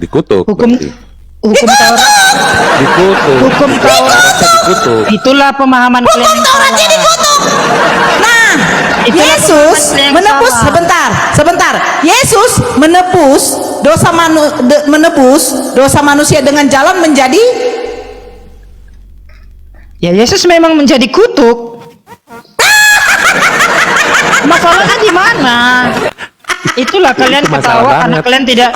Dikutuk. Hukum berarti. hukum Taurat. Dikutuk. Hukum Taurat. Dikutuk. Itulah pemahaman kalian Hukum yang Tauratnya salah. dikutuk. Nah, Itulah Yesus pemahaman yang menebus salah. sebentar. Yesus menebus dosa manusia dengan jalan menjadi Ya Yesus memang menjadi kutuk. Masalahnya di mana? Itulah kalian Itu masalah ketawa karena banget. kalian tidak.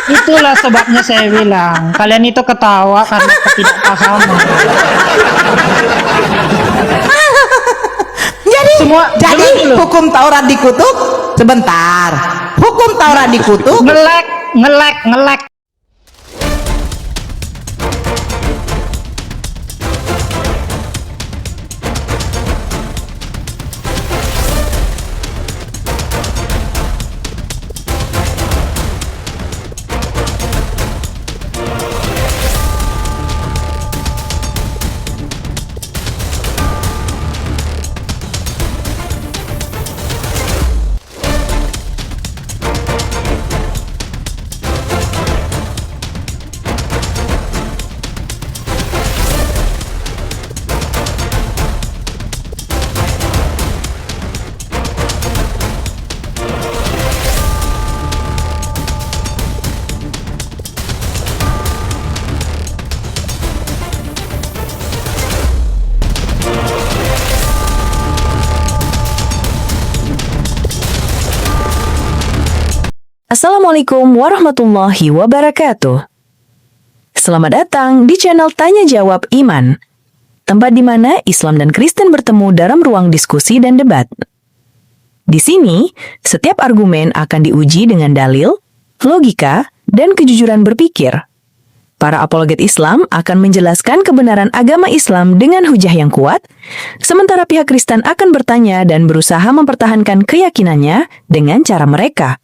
Itulah sebabnya saya bilang kalian itu ketawa karena ketidakpahaman. jadi dulu. hukum Taurat dikutuk. Sebentar. Hukum Taurat dikutuk. Ngelek. Assalamualaikum warahmatullahi wabarakatuh. Selamat datang di channel Tanya Jawab Iman, tempat di mana Islam dan Kristen bertemu dalam ruang diskusi dan debat. Di sini, setiap argumen akan diuji dengan dalil, logika, dan kejujuran berpikir. Para apologet Islam akan menjelaskan kebenaran agama Islam dengan hujah yang kuat, sementara pihak Kristen akan bertanya dan berusaha mempertahankan keyakinannya dengan cara mereka.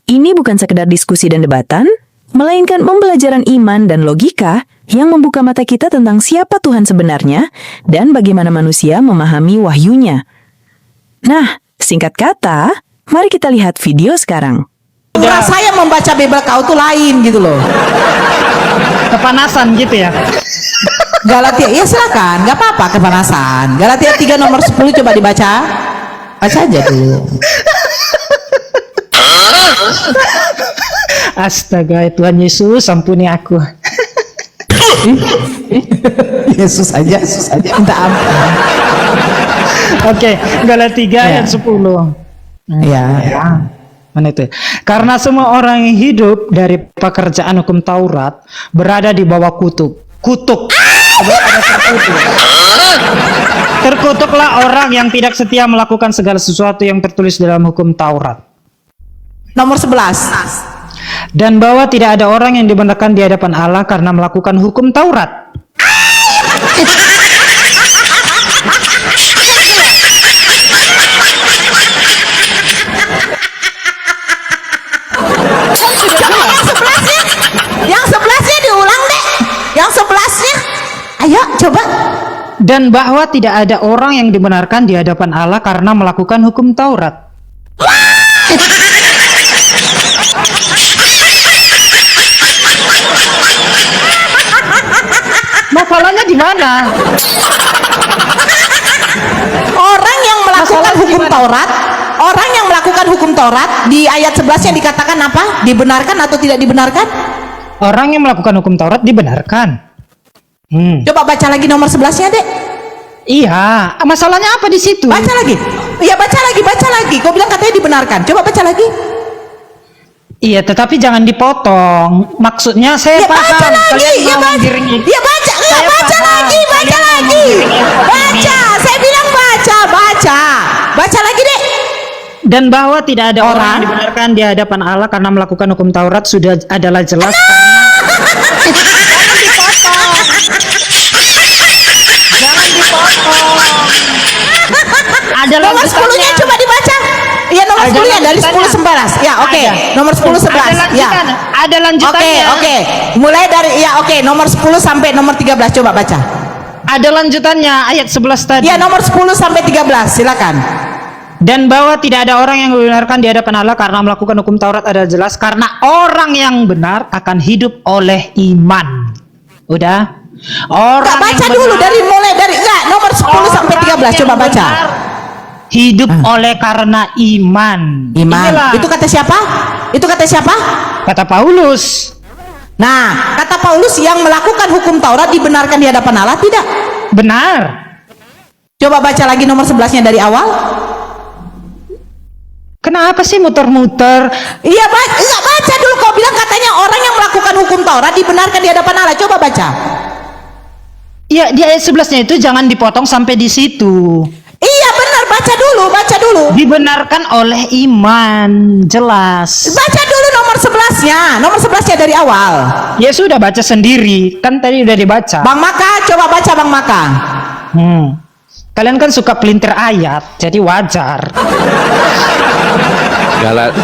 Ini bukan sekedar diskusi dan debatan, melainkan pembelajaran iman dan logika yang membuka mata kita tentang siapa Tuhan sebenarnya dan bagaimana manusia memahami wahyunya. Nah, singkat kata, mari kita lihat video sekarang. Saya membaca Bible kau tuh lain gitu loh. Kepanasan gitu ya. Galatia, ya silakan, nggak apa-apa kepanasan. Galatia 3 nomor 10 coba dibaca. Baca aja dulu. Astaga, Tuhan Yesus ampuni aku. Yesus aja minta ampun. Oke, Galatia 3 ayat 10. Ya. Mana itu? Karena semua orang yang hidup dari pekerjaan hukum Taurat berada di bawah kutuk. Terkutuklah orang yang tidak setia melakukan segala sesuatu yang tertulis dalam hukum Taurat. Nomor 11. Dan bahwa tidak ada orang yang dibenarkan di hadapan Allah karena melakukan hukum Taurat. Yang 11-nya diulang deh. Yang 11-nya. Ayo coba. Dan bahwa tidak ada orang yang dibenarkan di hadapan Allah karena melakukan hukum Taurat. Masalahnya di mana? Orang yang melakukan hukum Taurat, orang yang melakukan hukum Taurat di ayat 11-nya dikatakan apa? Dibenarkan atau tidak dibenarkan? Orang yang melakukan hukum Taurat dibenarkan. Coba baca lagi nomor 11-nya, Dek. Iya, masalahnya apa di situ? Baca lagi. Iya, baca lagi. Kau bilang katanya dibenarkan. Coba baca lagi. Iya, tetapi jangan dipotong. Maksudnya saya Ya paham. baca lagi. Kalian Ya mau baca. menggiring itu. Ya baca. Enggak, Saya baca paham. lagi. Baca Kalian mau lagi. menggiring info ini. Baca. Saya bilang baca. Baca lagi, Dek. Dan bahwa tidak ada orang Orang? yang dibenarkan di hadapan Allah karena melakukan hukum Taurat sudah adalah jelas karena jangan dipotong. Ada Nomor 10-nya lanjutannya. coba dibaca. Iya, nomor Ada 10-nya dari 10 lanjutannya. 11. Ya, oke. Ada. Nomor 10 Ada 11. Ya. lanjutan. Ada lanjutannya. Oke. Mulai dari nomor 10 sampai nomor 13 coba baca. Ada lanjutannya ayat 11 tadi. Ya, nomor 10 sampai 13. Silakan. Dan bahwa tidak ada orang yang membenarkan di hadapan Allah karena melakukan hukum Taurat adalah jelas karena orang yang benar akan hidup oleh iman. Udah? Orang Enggak, baca yang dulu benar, dari mulai dari enggak nomor 10 sampai 13 coba baca. Hidup oleh karena iman. Iman. Inilah Itu kata siapa? Itu kata siapa? kata Paulus. Nah, kata Paulus yang melakukan hukum Taurat dibenarkan di hadapan Allah tidak? Benar. Coba baca lagi nomor 11-nya dari awal. Kenapa sih muter-muter? Iya, enggak baca dulu. Kau bilang katanya orang yang melakukan hukum Taurat dibenarkan di hadapan Allah. Coba baca. Ya, di ayat 11-nya itu jangan dipotong sampai di situ. Iya benar, baca dulu, baca dulu. Dibenarkan oleh iman, jelas. Baca dulu nomor 11-nya. Nomor 11-nya dari awal. Ya sudah baca sendiri, kan tadi udah dibaca. Bang Maka, coba baca Bang Maka. Kalian kan suka pelintir ayat, jadi wajar.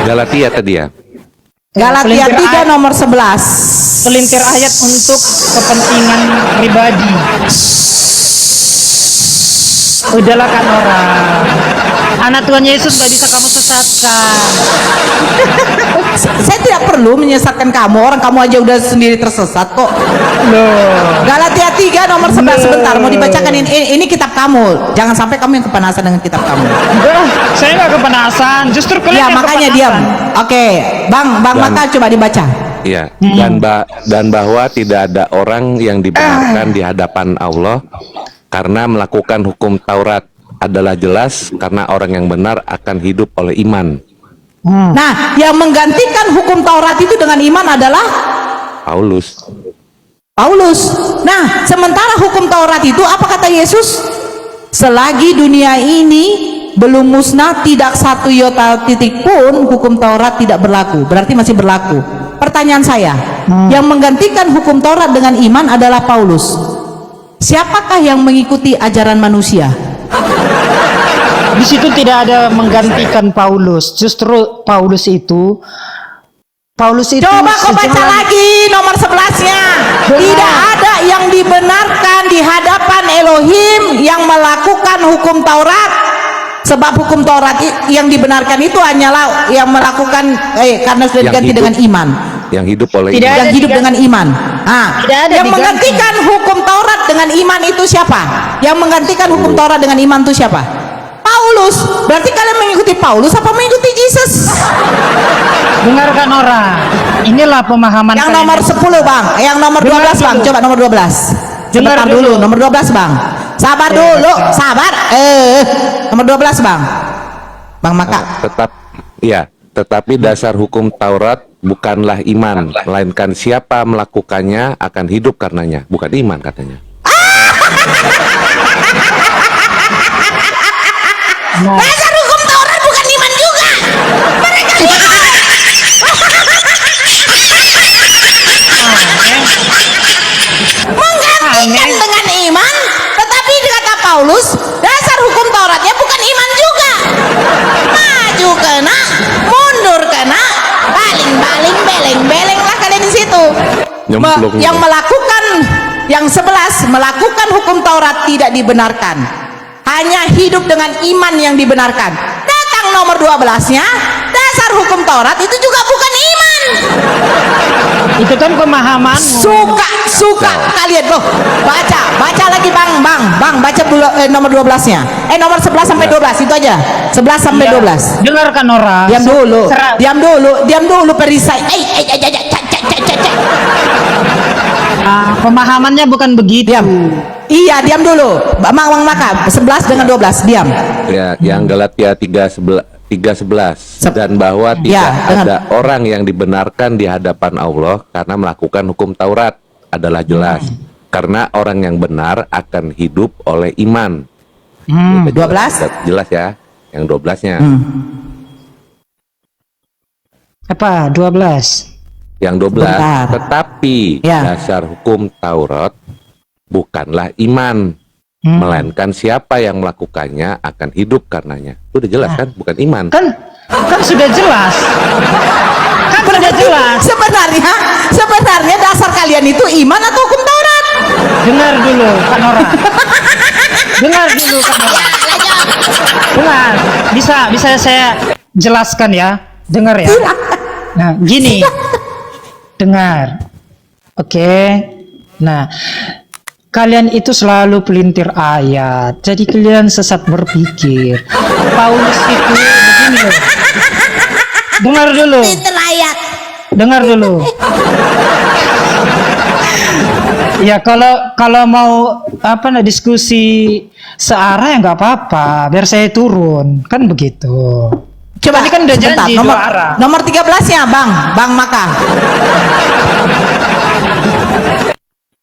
Galatia tadi ya. Galatia Pelintir 3 ayat. nomor 11. Pelintir ayat untuk kepentingan pribadi. Udahlah kan orang. Anak Tuhan Yesus gak bisa kamu sesatkan. Saya tidak perlu menyesatkan kamu. Orang kamu aja udah sendiri tersesat kok. Loh. Galatia 3 nomor 11 sebentar mau dibacakan ini kitab kamu. Jangan sampai kamu yang kepanasan dengan kitab kamu. Enggak, saya nggak kepanasan. Justru kalian Ya yang makanya kepanasan. diam. Oke, Bang Maka coba dibaca. Iya. Dan bahwa tidak ada orang yang dibenarkan di hadapan Allah karena melakukan hukum Taurat adalah jelas karena orang yang benar akan hidup oleh iman. Nah, yang menggantikan hukum Taurat itu dengan iman adalah Paulus. Nah, sementara hukum Taurat itu apa kata Yesus? Selagi dunia ini belum musnah, tidak satu iota titik pun hukum Taurat tidak berlaku. Berarti masih berlaku. Pertanyaan saya, yang menggantikan hukum Taurat dengan iman adalah Paulus. Siapakah yang mengikuti ajaran manusia? Di situ tidak ada menggantikan Paulus. Justru Paulus itu Coba kau baca sejalan- lagi nomor 11-nya. Benar. Tidak ada yang dibenarkan di hadapan Elohim yang melakukan hukum Taurat. Sebab hukum Taurat yang dibenarkan itu hanyalah yang melakukan karena sudah Yang diganti hidup. dengan iman. Yang hidup oleh Tidak iman. Yang hidup dengan iman. Tidak ada Yang diganti. menggantikan hukum Taurat dengan iman itu siapa? Yang menggantikan hukum Taurat dengan iman itu siapa? Paulus. Berarti kalian mengikuti Paulus apa mengikuti Yesus? Dengarkan orang. Inilah pemahaman Yang kalian. nomor 10 Bang, yang nomor 12 Bang, coba nomor 12. Sebentar Dengar dulu, dulu. nomor 12 Bang. Sabar dulu, sabar. Nomor 12 Bang. Bang Maka. Tetapi dasar hukum Taurat bukanlah iman, melainkan siapa melakukannya akan hidup karenanya, bukan iman katanya. Dasar hukum Taurat bukan iman juga. Mereka menggantikan dengan iman, tetapi kata Paulus, dasar hukum Tauratnya bukan iman juga. Maju kena, mundur kena, baling-baling, beleng-beleng lah kalian di situ. Nyemplung. Yang melakukan yang 11 melakukan hukum Taurat tidak dibenarkan. Hanya hidup dengan iman yang dibenarkan. Datang nomor 12-nya, dasar hukum Taurat itu juga bukan iman. Itu kan pemahaman. Suka kalian loh. Baca lagi Bang, baca dulu, nomor 12-nya. Nomor 11 sampai 12 itu aja. 11 sampai 12. Dengarkan orang. Diam dulu perisai. Pemahamannya bukan begitu. Diam. Iya, diam dulu. Bang Maka 11 dengan 12, diam. Ya, yang Galatia 3:11 dan bahwa tidak Ya, dengar. ada orang yang dibenarkan di hadapan Allah karena melakukan hukum Taurat adalah jelas karena orang yang benar akan hidup oleh iman. Itu 12? jelas ya, yang 12-nya. Apa? 12. Yang 12, Sebentar. tetapi Ya. dasar hukum Taurat bukanlah iman, melainkan siapa yang melakukannya akan hidup karenanya. Itu udah jelas kan, bukan iman. Kan sudah jelas. Kan sudah jelas. Sebenarnya dasar kalian itu iman atau hukum Taurat? Dengar dulu kan orang. Dengar dulu kan orang. Dengar, bisa saya jelaskan ya. Dengar ya. Nah, gini. Dengar. Oke. Nah, kalian itu selalu pelintir ayat. Jadi kalian sesat berpikir. Paulus itu begini loh. Dengar dulu. Dengar dulu. Ya kalau mau diskusi searah ya nggak apa-apa, biar saya turun kan begitu. Coba Tadi kan udah sebentar, janji dua arah. nomor 13 ya Bang Maka.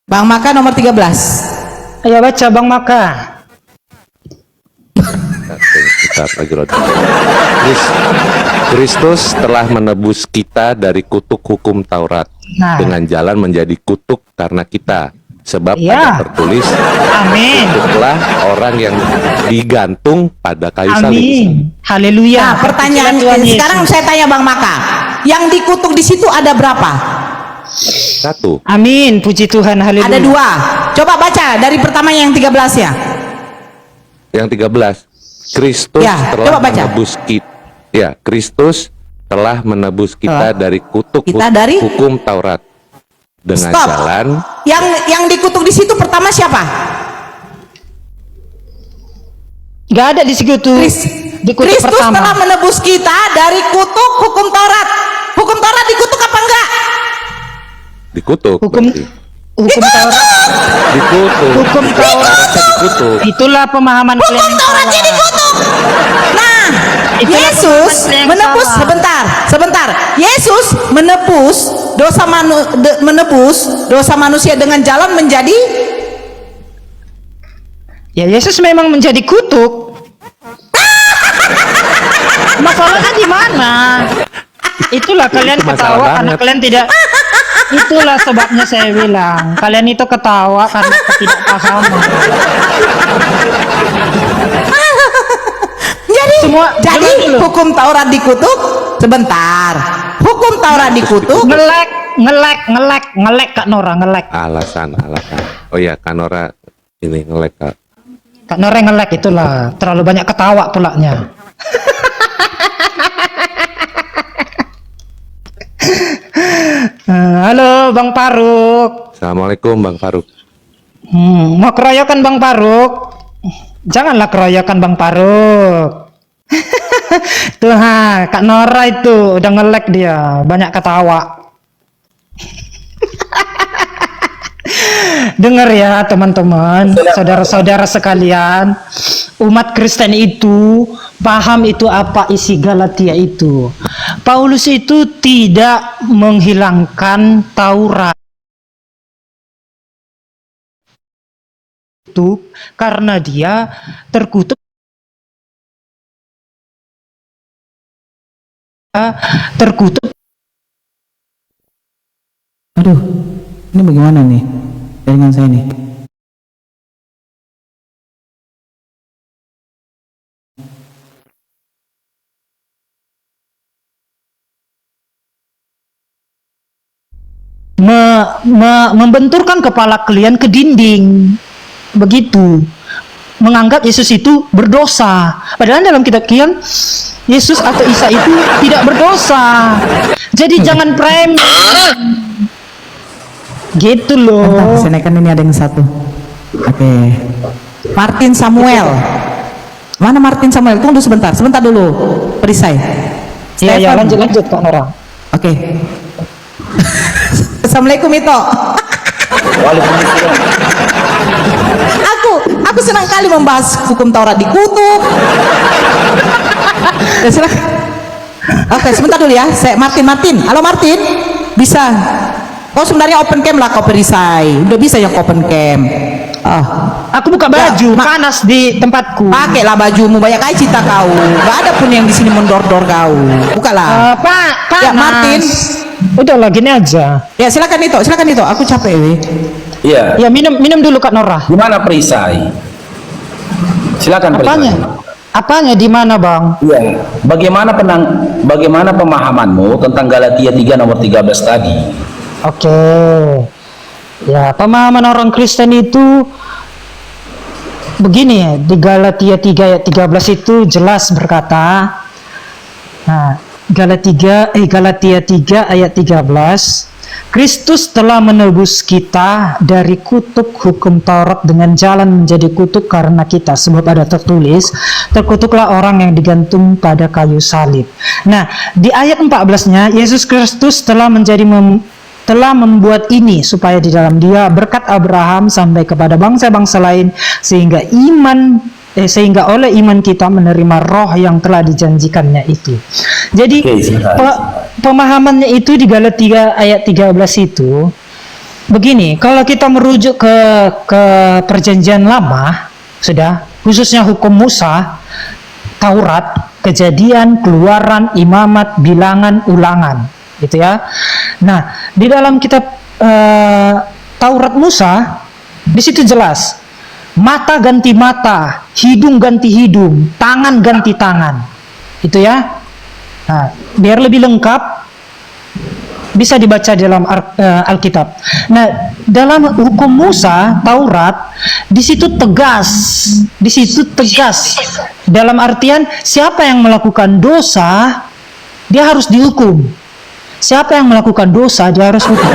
Bang Maka nomor 13. Ayo baca Bang Maka. Kita lagi roda. Kristus telah menebus kita dari kutuk hukum Taurat Nah. dengan jalan menjadi kutuk karena kita. Sebab Iya. ada tertulis, Amin. kutuklah orang yang digantung pada kayu salib. Amin. Haleluya. Nah, pertanyaan Tuhan Yesus. sekarang saya tanya Bang Maka, yang dikutuk di situ ada berapa? Satu. Amin. Puji Tuhan. Haleluya. Ada 2. Coba baca dari pertama yang 13 ya. Yang 13. Kristus Ya, telah coba baca. menebus kita. Ya, Kristus telah menebus kita dari kutuk Kita dari? hukum Taurat dengan Stop. jalan. Yang dikutuk di situ pertama siapa? Gak ada di situ. Dikutuk Kristus pertama. telah menebus kita dari kutuk hukum Taurat. Hukum Taurat dikutuk apa enggak? Dikutuk. Hukum berarti. Taurat. Dikutuk. Hukum Taurat. Dikutuk. Itulah pemahaman kalian Hukum yang Tauratnya salah. dikutuk. Nah, Itulah Yesus pemahaman yang menebus salah. sebentar. Yesus menebus dosa manusia dengan jalan menjadi. Ya Yesus memang menjadi kutuk. Masalahnya di mana? Itulah kalian Itu masalah ketawa karena banget. kalian tidak. Itulah sebabnya saya bilang kalian itu ketawa karena ketidakpahaman. Jadi dengar dulu. hukum Taurat dikutuk. Sebentar. Hukum Taurat dikutuk. Ngelek Kak Nora, ngelek. Alasan. Oh ya, Kanora ini ngelek, Kak. Kak Nora ngelek itulah terlalu banyak ketawa pulaknya. Halo Bang Faruk. Assalamualaikum Bang Faruk. Mau keroyokan Bang Faruk? Janganlah keroyokan Bang Faruk. Tuh Kak Nora itu udah ngelek dia, banyak ketawa. Dengar ya teman-teman, saudara-saudara sekalian, umat Kristen itu paham itu apa isi Galatia itu. Paulus itu tidak menghilangkan Taurat itu karena dia terkutuk Aduh, ini bagaimana nih jaringan saya nih? membenturkan kepala kalian ke dinding, begitu, menganggap Yesus itu berdosa, padahal dalam kitab kian Yesus atau Isa itu tidak berdosa. Jadi jangan premium gitu loh. Saya naikkan ini ada yang satu. Oke. Martin Samuel. Mana Martin Samuel? Tunggu sebentar dulu. Perisai. Ya Stefan. lanjut Kak Nora. Oke. Assalamualaikum Ito. Aku senang kali membahas hukum Taurat dikutuk. Ya, silakan. Oke, sebentar dulu ya. Saya Martin. Halo Martin. Bisa. Kau sebenarnya open cam lah kau perisai. Udah bisa yang open cam. Aku buka baju, Ya, panas di tempatku. Pakailah bajumu, banyak kali cita kau. Gak ada pun yang di sini mendor-dor kau. Bukalah. Pak, Ya, Martin. Udah lah gini aja. Ya silakan Ito. Aku capek weh. Iya. Ya minum dulu Kak Nora. Gimana perisai? Silakan Apanya? perisai. Apanya di mana Bang? Iya. Bagaimana pemahamanmu tentang Galatia 3 nomor 13 tadi? Oke. Ya, pemahaman orang Kristen itu begini ya, di Galatia 3 ayat 13 itu jelas berkata, nah, Galatia 3 ayat 13, Kristus telah menebus kita dari kutuk hukum Taurat dengan jalan menjadi kutuk karena kita, sebab ada tertulis, terkutuklah orang yang digantung pada kayu salib. Nah, di ayat 14-nya Yesus Kristus telah telah membuat ini supaya di dalam Dia berkat Abraham sampai kepada bangsa-bangsa lain, sehingga oleh iman kita menerima roh yang telah dijanjikannya itu. Jadi pemahamannya itu di Galatia ayat 13 itu begini, kalau kita merujuk ke perjanjian lama, sudah khususnya hukum Musa, Taurat, Kejadian, Keluaran, Imamat, Bilangan, Ulangan, gitu ya. Nah, di dalam kitab Taurat Musa, di situ jelas mata ganti mata, hidung ganti hidung, tangan ganti tangan, itu ya. Nah, biar lebih lengkap bisa dibaca dalam Alkitab. Nah, dalam hukum Musa, Taurat, di situ tegas. Dalam artian siapa yang melakukan dosa, dia harus dihukum. Siapa yang melakukan dosa, dia harus hukum.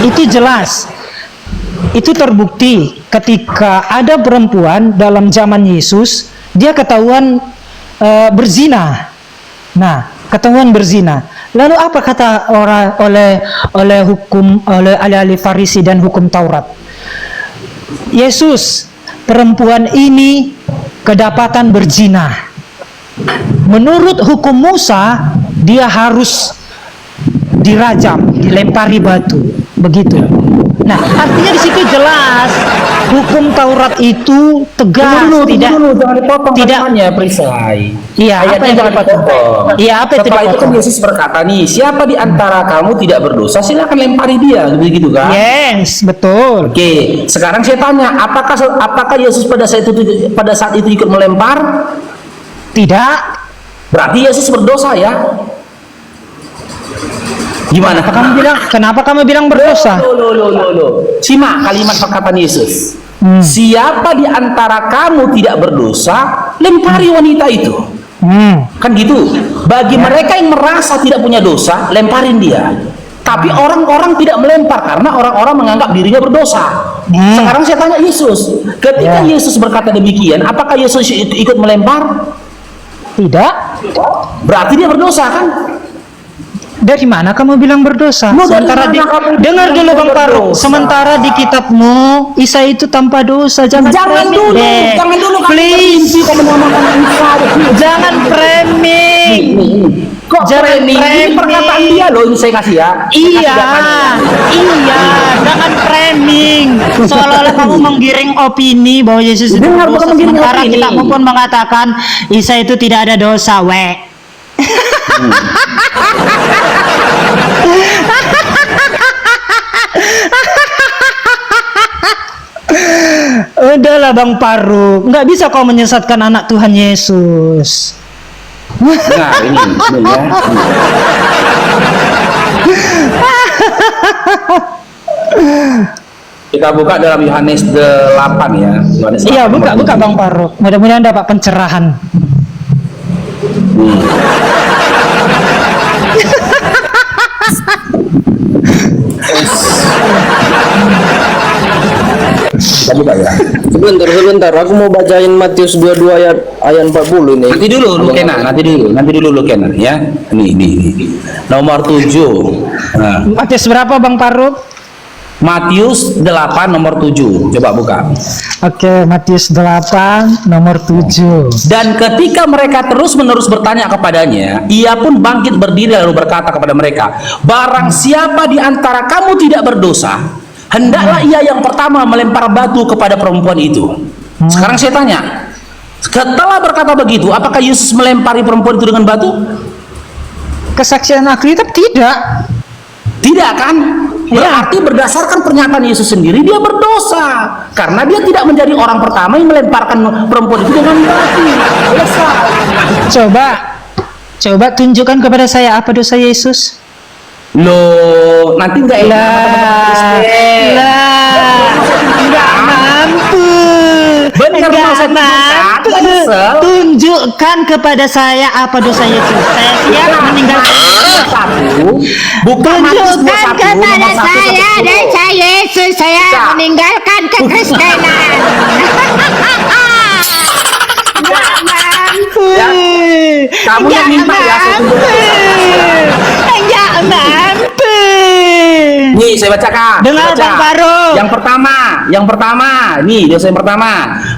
Itu jelas. Itu terbukti ketika ada perempuan dalam zaman Yesus, dia ketahuan berzina. Nah, ketahuan berzina. Lalu apa kata oleh ahli Farisi dan hukum Taurat? Yesus, perempuan ini kedapatan berzina. Menurut hukum Musa, dia harus dirajam, dilempari batu, begitu. Nah, artinya di situ jelas hukum Taurat itu tegas, jangan dipotong kalimatnya, Prisai. Iya, apa yang dipotong? Iya, apa itu Setelah itu kan dipotong? Yesus berkata nih, siapa di antara kamu tidak berdosa, silakan lempari dia, begitu kan? Yes, betul. Oke, sekarang saya tanya, apakah Yesus pada saat itu ikut melempar? Tidak. Berarti Yesus berdosa ya? Gimana? Kenapa kamu bilang berdosa? Loh. Simak kalimat perkataan Yesus. Siapa di antara kamu tidak berdosa, lempari wanita itu. Kan gitu. Bagi mereka yang merasa tidak punya dosa, lemparin dia. Tapi orang-orang tidak melempar karena orang-orang menganggap dirinya berdosa. Sekarang saya tanya Yesus, ketika Yesus berkata demikian, apakah Yesus ikut melempar? Tidak. Berarti dia berdosa kan? Dari mana kamu bilang berdosa? Dengar dulu Bang Faruk. Sementara di kitabmu Isa itu tanpa dosa. Jangan dulu, please. Jangan framing. Kok framing? Ini perkataan dia loh, ini saya kasih ya. Iya. Jangan framing. Seolah-olah kamu menggiring opini bahwa Yesus itu berdosa. Sementara kitabmu pun mengatakan Isa itu tidak ada dosa. Udahlah Bang Faruk, nggak bisa kau menyesatkan anak Tuhan Yesus. Nah, ini ya. Kita buka dalam Yohanes 8 ya. Iya, buka Bang Faruk. Mudah-mudahan dapat pencerahan. Kita buka ya. Sebentar, aku mau bacain Matius 22 ayat 40 ini. Nanti dulu lu Kena ya. Nih. Nomor 7. Nah, Matius berapa Bang Faruk? Matius 8 nomor 7. Coba buka. Oke, Matius 8 nomor 7. Dan ketika mereka terus-menerus bertanya kepadanya, ia pun bangkit berdiri lalu berkata kepada mereka, barang siapa di antara kamu tidak berdosa, hendaklah ia yang pertama melempar batu kepada perempuan itu. Sekarang saya tanya, setelah berkata begitu, apakah Yesus melempari perempuan itu dengan batu? Kesaksian Alkitab tidak. Tidak kan? Berarti berdasarkan pernyataan Yesus sendiri, dia berdosa karena dia tidak menjadi orang pertama yang melemparkan perempuan itu dengan batu. Coba tunjukkan kepada saya apa dosa Yesus. Loh, nanti nggak enak Nggak mampu. Biar mau saya tunjukkan, nyesel. Tunjukkan kepada saya apa dosa Yesus. Saya siap meninggalkan. Bukan Matius Tunjukkan 21, kepada nomor 1 saya sampai 10. dosa Yesus, saya Bisa. meninggalkan kekristenan. Nggak mampu. Ya. Kamu yang minta ya, saya tunjukkan. Enggak mampu. Nih saya bacakan. Dengar, Baca. Bang Farouk. Yang pertama, nih dosa yang pertama.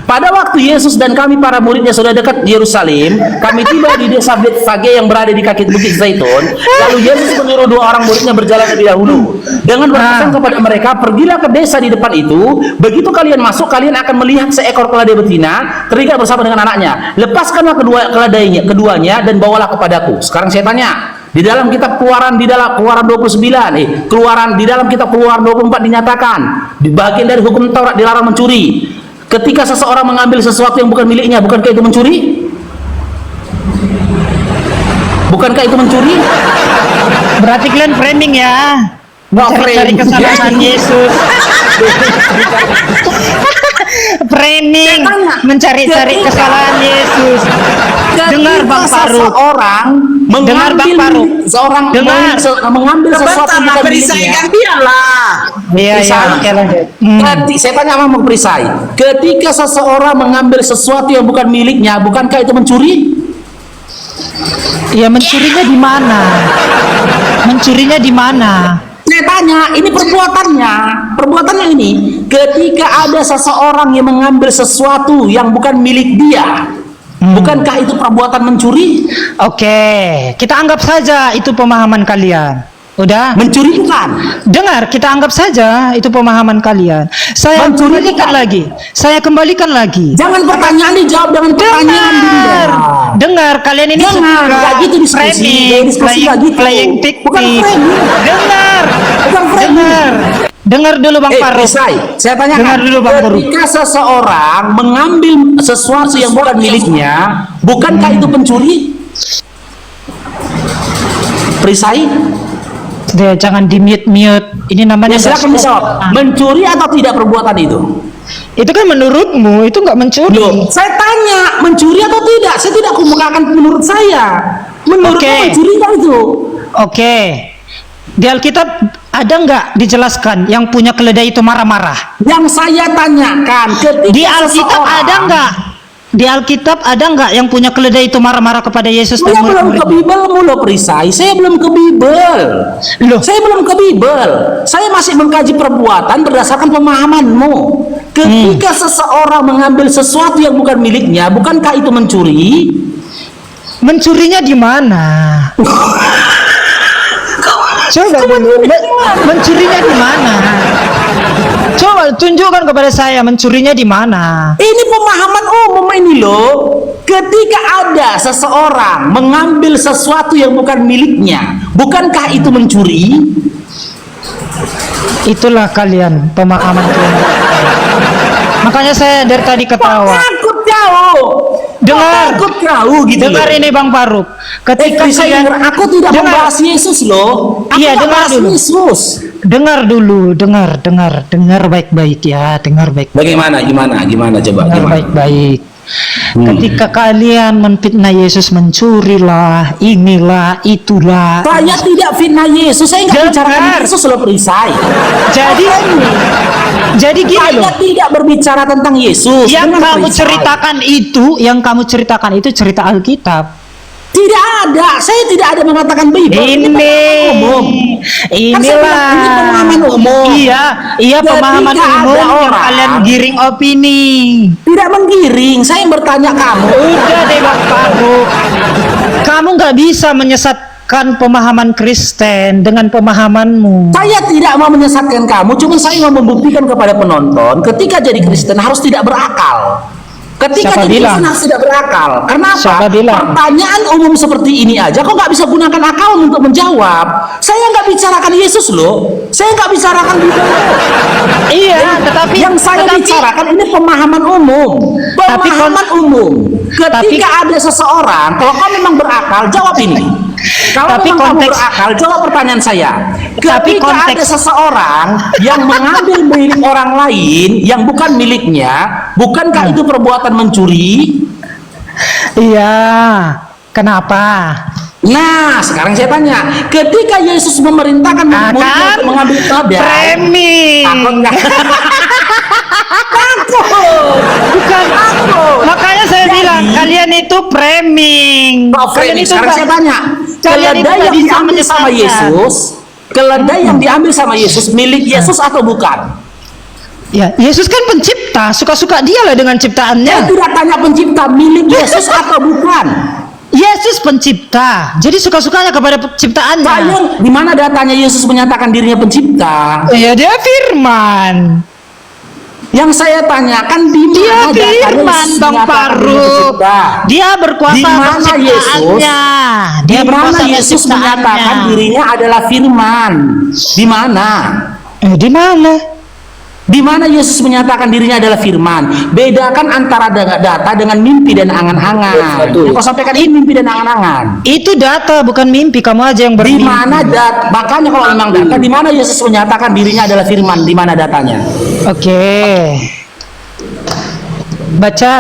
Pada waktu Yesus dan kami para muridnya sudah dekat di Yerusalem, kami tiba di desa Betfage yang berada di kaki bukit Zaitun. Lalu Yesus menyuruh 2 orang muridnya berjalan lebih dahulu dengan berpesan kepada mereka, pergilah ke desa di depan itu. Begitu kalian masuk, kalian akan melihat seekor keledai betina terikat bersama dengan anaknya. Lepaskanlah keduanya dan bawalah kepadaku. Sekarang saya tanya, di dalam kitab Keluaran di dalam Keluaran 29, Keluaran di dalam kitab Keluaran 24 dinyatakan di bagian dari hukum Taurat dilarang mencuri. Ketika seseorang mengambil sesuatu yang bukan miliknya, bukankah itu mencuri? Bukankah itu mencuri? Berarti kalian framing ya. Nggak Cari-cari framing. kesalahan Yesus. Framing, mencari-cari kesalahan Yesus. Dengar Bang Farouk. Seseorang Dengar Bang Farouk. Dengar. mengambil sesuatu yang bukan perisai miliknya. gantian lah. Iya, iya, Perisai. oke lanjut. Saya tanya sama Bang Perisai, ketika seseorang mengambil sesuatu yang bukan miliknya, bukankah itu mencuri? Ya mencurinya di mana? Mencurinya di mana? Saya tanya, ini perbuatannya ini, ketika ada seseorang yang mengambil sesuatu yang bukan milik dia, bukankah itu perbuatan mencuri? Oke, kita anggap saja itu pemahaman kalian. Udah? Mencuri bukan? Dengar, kita anggap saja itu pemahaman kalian. Saya Mencuri kembalikan bukan? lagi. Saya kembalikan lagi. Jangan pertanyaan dijawab dengan pertanyaan, Dinda. Dengar, kalian ini Jangan, nggak gitu diskusi. framing, Nggak diskusi nggak gitu. playing Bukan fiktif. framing. Dengar, Bukan framing. dengar dulu Bang Farouk. Perisai, saya tanyakan, Dengar dulu, Bang Farouk. ketika seseorang mengambil sesuatu yang bukan miliknya, bukankah itu pencuri? Perisai? Deh, jangan di mute. Ini namanya Ya, silakan nggak dijawab. sopan. Mencuri atau tidak perbuatan itu? Itu kan menurutmu, itu nggak mencuri. Loh, saya tanya, mencuri atau tidak? Saya tidak kemukakan menurut saya. Menurut Oke. mencuri nggak itu? Oke. Di Alkitab ada nggak dijelaskan yang punya keledai itu marah-marah? Yang saya tanyakan, ketika Di Alkitab seseorang- ada nggak? Di Alkitab ada nggak yang punya keledai itu marah-marah kepada Yesus dan Saya belum ke murid-muridnya? Bible mulu, Perisai. Saya belum ke Bible. Loh. Saya belum ke Bible. Saya masih mengkaji perbuatan berdasarkan pemahamanmu. Ketika seseorang mengambil sesuatu yang bukan miliknya, bukankah itu mencuri? Mencurinya di mana? Coba dulu, mencurinya di mana? Coba tunjukkan kepada saya mencurinya di mana? Ini pemahaman umum ini loh. Ketika ada seseorang mengambil sesuatu yang bukan miliknya, bukankah itu mencuri? Itulah kalian pemahaman kalian. Makanya saya dari tadi ketawa. Takut jauh. Dengar. Takut jauh gitu Dengar loh. ini Bang Farouk. Ketika Perisai, kalian aku tidak dengar, membahas Yesus loh. Aku Iya, nggak dengar bahas dulu. Yesus. dengar dulu, dengar baik-baik ya, dengar baik. Bagaimana? Gimana? Coba. Dengar Gimana? baik-baik. Ketika kalian menfitnah Yesus, mencurilah, inilah, itulah. Saya tidak fitnah Yesus. Saya nggak Dengar. bicarakan Yesus loh, Perisai. Jadi gini Saya loh. tidak berbicara tentang Yesus. Yang Dengar, kamu Perisai. ceritakan itu cerita Alkitab. Tidak ada. Saya tidak ada mengatakan Bible. Ini pemahaman umum. Kan saya bilang, ini pemahaman umum. Iya, Ketika pemahaman ada umum yang orang- kalian giring opini. Tidak menggiring. Saya yang bertanya kamu. Udah deh Bang Farouk. Kamu nggak bisa menyesatkan pemahaman Kristen dengan pemahamanmu. Saya tidak mau menyesatkan kamu, cuma saya mau membuktikan kepada penonton, ketika jadi Kristen harus tidak berakal. Ketika Siapa jadi bilang? Kristen harus tidak berakal. Kenapa? Siapa bilang? Pertanyaan umum seperti ini aja, kok nggak bisa gunakan akal untuk menjawab? Saya nggak bicarakan Yesus loh. Saya nggak bicarakan Bible. Iya, tetapi Yang saya bicarakan ini pemahaman umum. Tapi Pemahaman umum. Ketika tapi- ada seseorang, kalau kau memang berakal, jawab ini. Kalau Tapi memang kamu konteks- berakal, jawab pertanyaan saya. Tapi Ketika ada konteks- seseorang yang mengambil milik orang lain yang bukan miliknya, bukankah itu perbuatan mencuri? Iya. Kenapa? Nah, sekarang saya tanya, ketika Yesus memerintahkan murid-muridnya Akan untuk mengambil teladan, framing. takut nggak? Takut. Bukan. Makanya saya bilang kalian itu framing. Kok framing? Sekarang saya tanya, kalian itu keledai nggak yang bisa diambil sama menyesatkan. Yesus, keledai yang diambil sama Yesus milik Yesus atau bukan? Ya, Yesus kan pencipta, suka-suka dia lah dengan Saya ciptaannya. tidak tanya pencipta, milik Yesus atau bukan? Yesus pencipta, jadi suka-sukanya kepada penciptaannya. Sayang, di mana datanya Yesus menyatakan dirinya pencipta? Ya, dia firman. Yang saya tanyakan di Dia mana datanya firman, Yesus Bang menyatakan dirinya Faruk. pencipta? Dia berkuasa Di mana penciptaannya. Di Dia mana berkuasa Yesus menyatakan penciptaannya. dirinya adalah firman? Di mana? Di mana? Di mana Yesus menyatakan dirinya adalah firman? Bedakan antara data dengan mimpi dan angan-angan. Yang kau sampaikan ini mimpi dan angan-angan. Itu data, bukan mimpi. Kamu aja yang Di bermimpi. mana makanya kalau memang data, di mana Yesus menyatakan dirinya adalah firman? Di mana datanya? Oke. Baca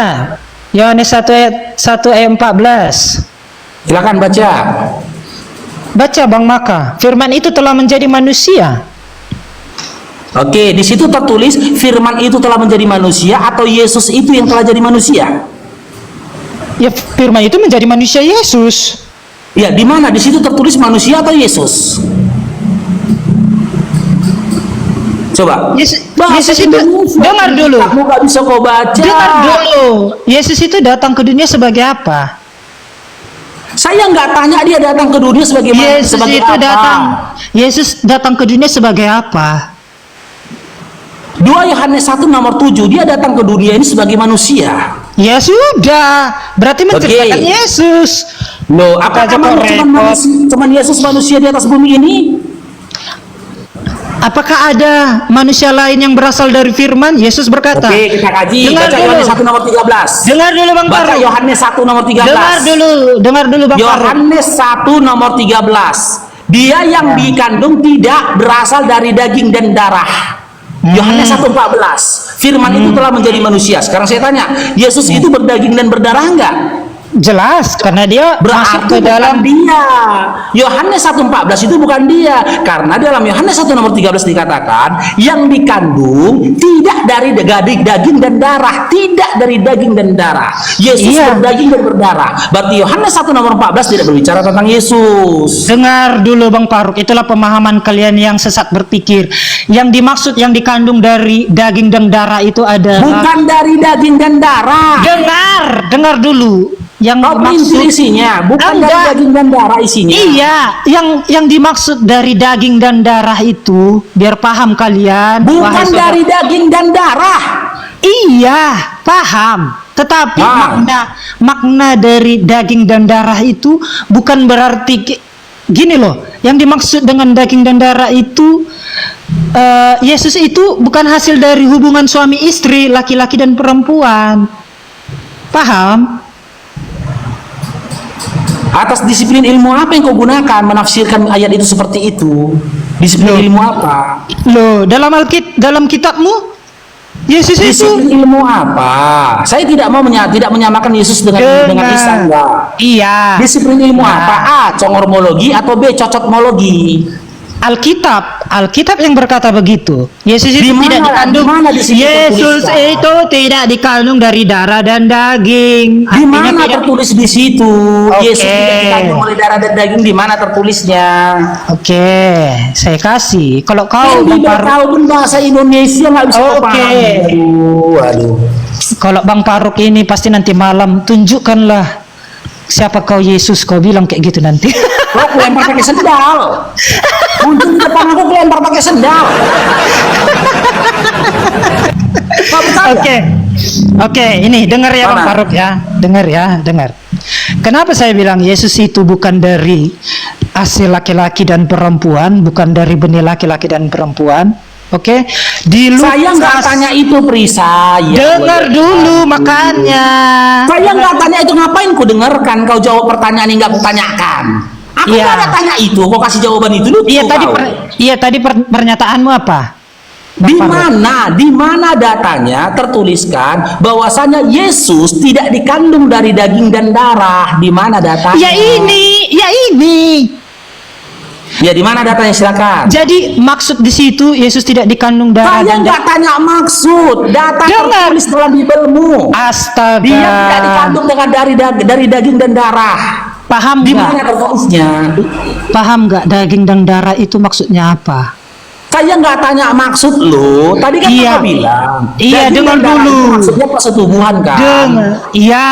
Yohanes 1 ayat 14. Silakan baca. Baca Bang Maka. Firman itu telah menjadi manusia. Oke, di situ tertulis firman itu telah menjadi manusia atau Yesus itu yang telah jadi manusia? Ya, firman itu menjadi manusia Yesus. Ya, di mana? Di situ tertulis manusia atau Yesus? Coba. Yesus itu, dengar dulu. Kamu gak bisa kau baca. Dengar dulu. Yesus itu datang ke dunia sebagai apa? Saya nggak tanya dia datang ke dunia sebagai Yesus datang ke dunia sebagai apa? 2 Yohanes 1 nomor 7, dia datang ke dunia ini sebagai manusia. Ya sudah, berarti menceritakan Yesus. Loh, Aja apakah kok repot. cuman Yesus manusia di atas bumi ini? Apakah ada manusia lain yang berasal dari firman? Yesus berkata. Oke, kita kaji. Dengar Baca dulu. Yohanes 1 nomor 13. Dengar dulu Bang Baca Faruk. Yohanes 1 nomor 13. Dengar dulu Bang Faruk. Yohanes 1 nomor 13. Dia yang dikandung tidak berasal dari daging dan darah. Yohanes 1:14. Firman itu telah menjadi manusia. Sekarang saya tanya, Yesus itu berdaging dan berdarah enggak? Jelas, karena dia masuk Berarti ke dalam. bukan dia. Yohanes 1:14 itu bukan dia, karena dalam Yohanes 1 nomor 13 dikatakan yang dikandung tidak dari daging dan darah, tidak dari daging dan darah. Yesus Iya. berdaging dan berdarah. Berarti Yohanes 1 nomor 14 tidak berbicara tentang Yesus. Dengar dulu Bang Faruk, itulah pemahaman kalian yang sesat berpikir. Yang dimaksud yang dikandung dari daging dan darah itu adalah. Bukan dari daging dan darah. Dengar dulu. Yang Kau dimaksud isinya, bukan dari Enggak. daging dan darah isinya. Iya, yang dimaksud dari daging dan darah itu, biar paham kalian. Bukan wahai saudara. dari daging dan darah. Iya, paham. Tetapi makna dari daging dan darah itu bukan berarti gini loh. Yang dimaksud dengan daging dan darah itu Yesus itu bukan hasil dari hubungan suami istri, laki-laki dan perempuan. Paham? Atas disiplin ilmu apa yang kau gunakan menafsirkan ayat itu seperti itu? Disiplin ilmu apa? Loh, dalam kitabmu Yesus itu Disiplin ilmu apa? Saya tidak mau tidak menyamakan Yesus dengan Isa, enggak. Iya. Disiplin ilmu apa? A. Congormologi atau B. Cocotmologi? Alkitab yang berkata begitu. Yesus itu Di mana? tidak dikandung. Di mana di sini Yesus tertuliskan? itu tidak dikandung dari darah dan daging. Di Artinya mana tidak- tertulis di situ? Oke. Yesus tidak dikandung oleh darah dan daging, di mana tertulisnya? Oke, saya kasih. Kalau kau Yang Bang Faruk, tahu pun bahasa Indonesia nggak bisa kau Oke. paham. Aduh. kalau Bang Faruk ini pasti nanti malam tunjukkanlah siapa kau Yesus, kau bilang kayak gitu nanti. Kau lempar pakai sendal. Muncul di depan aku lempar pakai sendal. Kau percaya? Oke, ini dengar ya Bang Mana? Faruk ya, dengar. Kenapa saya bilang Yesus itu bukan dari hasil laki-laki dan perempuan, bukan dari benih laki-laki dan perempuan? Oke, di Saya nggak Lukas. tanya itu, Prisa. Dengar dulu makanya. Saya nggak tanya itu, ngapain ku dengarkan? Kau jawab pertanyaan yang nggak kutanyakan. Aku Iya. nggak ada tanya itu, kok kasih jawaban itu lucu Iya tadi kau. pernyataanmu apa? Di mana datanya tertuliskan bahwasanya Yesus tidak dikandung dari daging dan darah? Di mana datanya? Ya ini. Ya di mana datanya, silakan. Jadi maksud di situ Yesus tidak dikandung darah Saya dan nggak tanya maksud, data Dengar. tertulis dalam Bibelmu. Astaga. Dia tidak dikandung dengan dari daging dan darah. Paham Di nggak? mana tertulisnya? Paham nggak daging dan darah itu maksudnya apa? Saya nggak tanya maksud lo. Tadi kan Iya. Kakak bilang. Iya, daging dengar dan darah dulu. itu maksudnya persetubuhan kan? Dengar. Iya.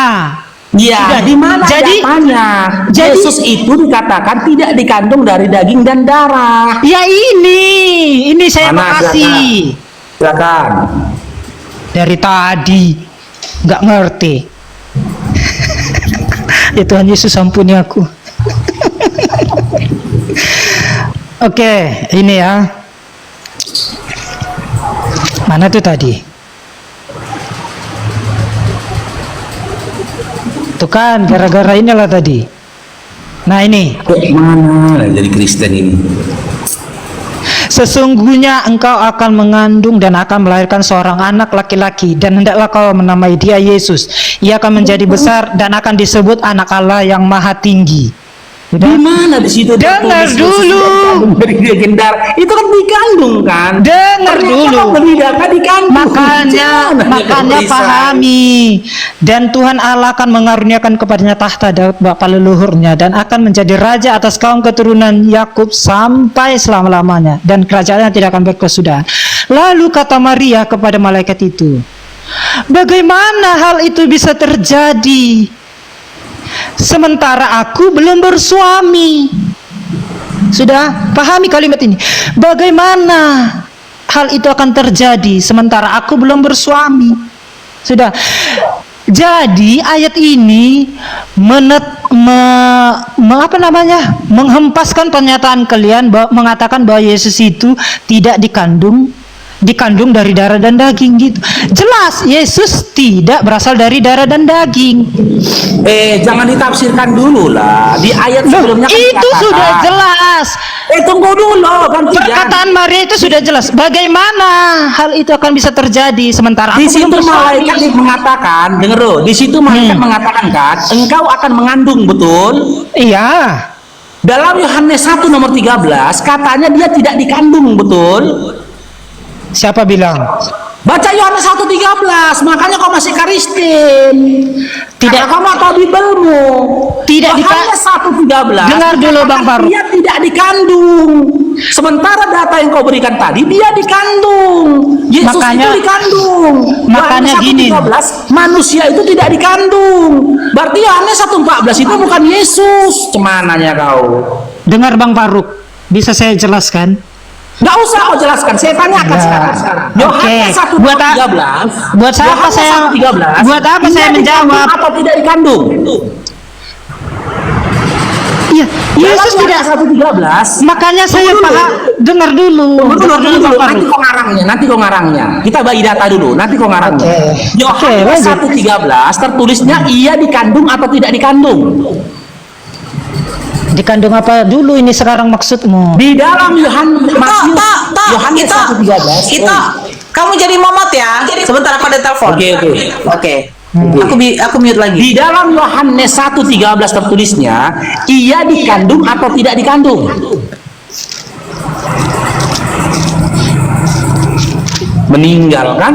Iya, Sudah. di mana Jadi- datanya? jadi- Yesus itu dikatakan tidak dikandung dari daging dan darah. Ya ini saya Mana, makasih. Silakan. Dari tadi nggak ngerti. Ya Tuhan Yesus ampuni aku. Oke, ini ya. Mana tuh tadi? Tuh kan, gara-gara inilah tadi. Nah ini, Mana jadi Kristen ini? sesungguhnya engkau akan mengandung dan akan melahirkan seorang anak laki-laki, dan hendaklah kau menamai dia Yesus. Ia akan menjadi besar dan akan disebut anak Allah yang maha tinggi. Di mana di situ? Dengar tertulis Yesus dulu. tidak dikandung dari daging darah? Itu kan dikandung kan? Dengar Ternyata dulu. pemberidakan dikandung. Makanya Gimana bisa? pahami. Dan Tuhan Allah akan mengaruniakan kepadanya tahta Daud bapa leluhurnya, dan akan menjadi raja atas kaum keturunan Yakub sampai selama-lamanya, dan kerajaannya tidak akan berkesudahan. Lalu kata Maria kepada malaikat itu, bagaimana hal itu bisa terjadi sementara aku belum bersuami? Sudah pahami kalimat ini. Bagaimana hal itu akan terjadi sementara aku belum bersuami? Sudah. Jadi ayat ini menghempaskan pernyataan kalian mengatakan bahwa Yesus itu tidak dikandung dari darah dan daging gitu. Jelas Yesus tidak berasal dari darah dan daging. Jangan ditafsirkan dulu lah. Di ayat sebelumnya kan Itu dikatakan. sudah jelas. Tunggu dulu kan Perkataan Maria itu sudah jelas. Bagaimana hal itu akan bisa terjadi sementara Di aku belum situ bersuami? malaikat mengatakan, dengar loh, di situ malaikat mengatakan kan, engkau akan mengandung, betul? Iya. Dalam Yohanes 1 nomor 13 katanya dia tidak dikandung, betul? Siapa bilang? Baca Yohanes 1:13, makanya kau masih Kristen. Tidak. Karena kau mau tahu Bibelmu. Tidak Yohanes 1:13. Dengar dulu, Bang dikatakan Faruk. Dia tidak dikandung. Sementara data yang kau berikan tadi dia dikandung. Yesus Makanya- itu dikandung. makanya Yohanes gini. 1:13, manusia itu tidak dikandung. Berarti Yohanes 1:14 itu bukan Yesus. Cemananya kau. Dengar Bang Faruk, bisa saya jelaskan? Nggak usah kau jelaskan, saya tanyakan Ya. sekarang. Oke. Yohanes 1 Buat a- 13. buat apa Yohanes saya- 1:13, buat apa saya dia dikandung menjawab? atau tidak dikandung? Iya, Yesus Dalam tidak. Yohanes 1:13. Makanya saya Tunggu dulu. paham. Dengar dulu. Dengar dulu, Bang Nanti Faruk. kau ngarangnya, Kita bagi data dulu, nanti kau ngarangnya. Oke. Yohanes Oke, lanjut. 1:13 tertulisnya ia dikandung atau tidak dikandung. Dikandung apa dulu ini sekarang maksudmu? Di dalam Yohanes Yohanes 1:13. Kamu jadi momot ya. Sebentar aku ada telepon. Oke. Aku mute lagi. Di dalam Yohanes 1:13 tertulisnya ia dikandung atau tidak dikandung. Meninggal kan?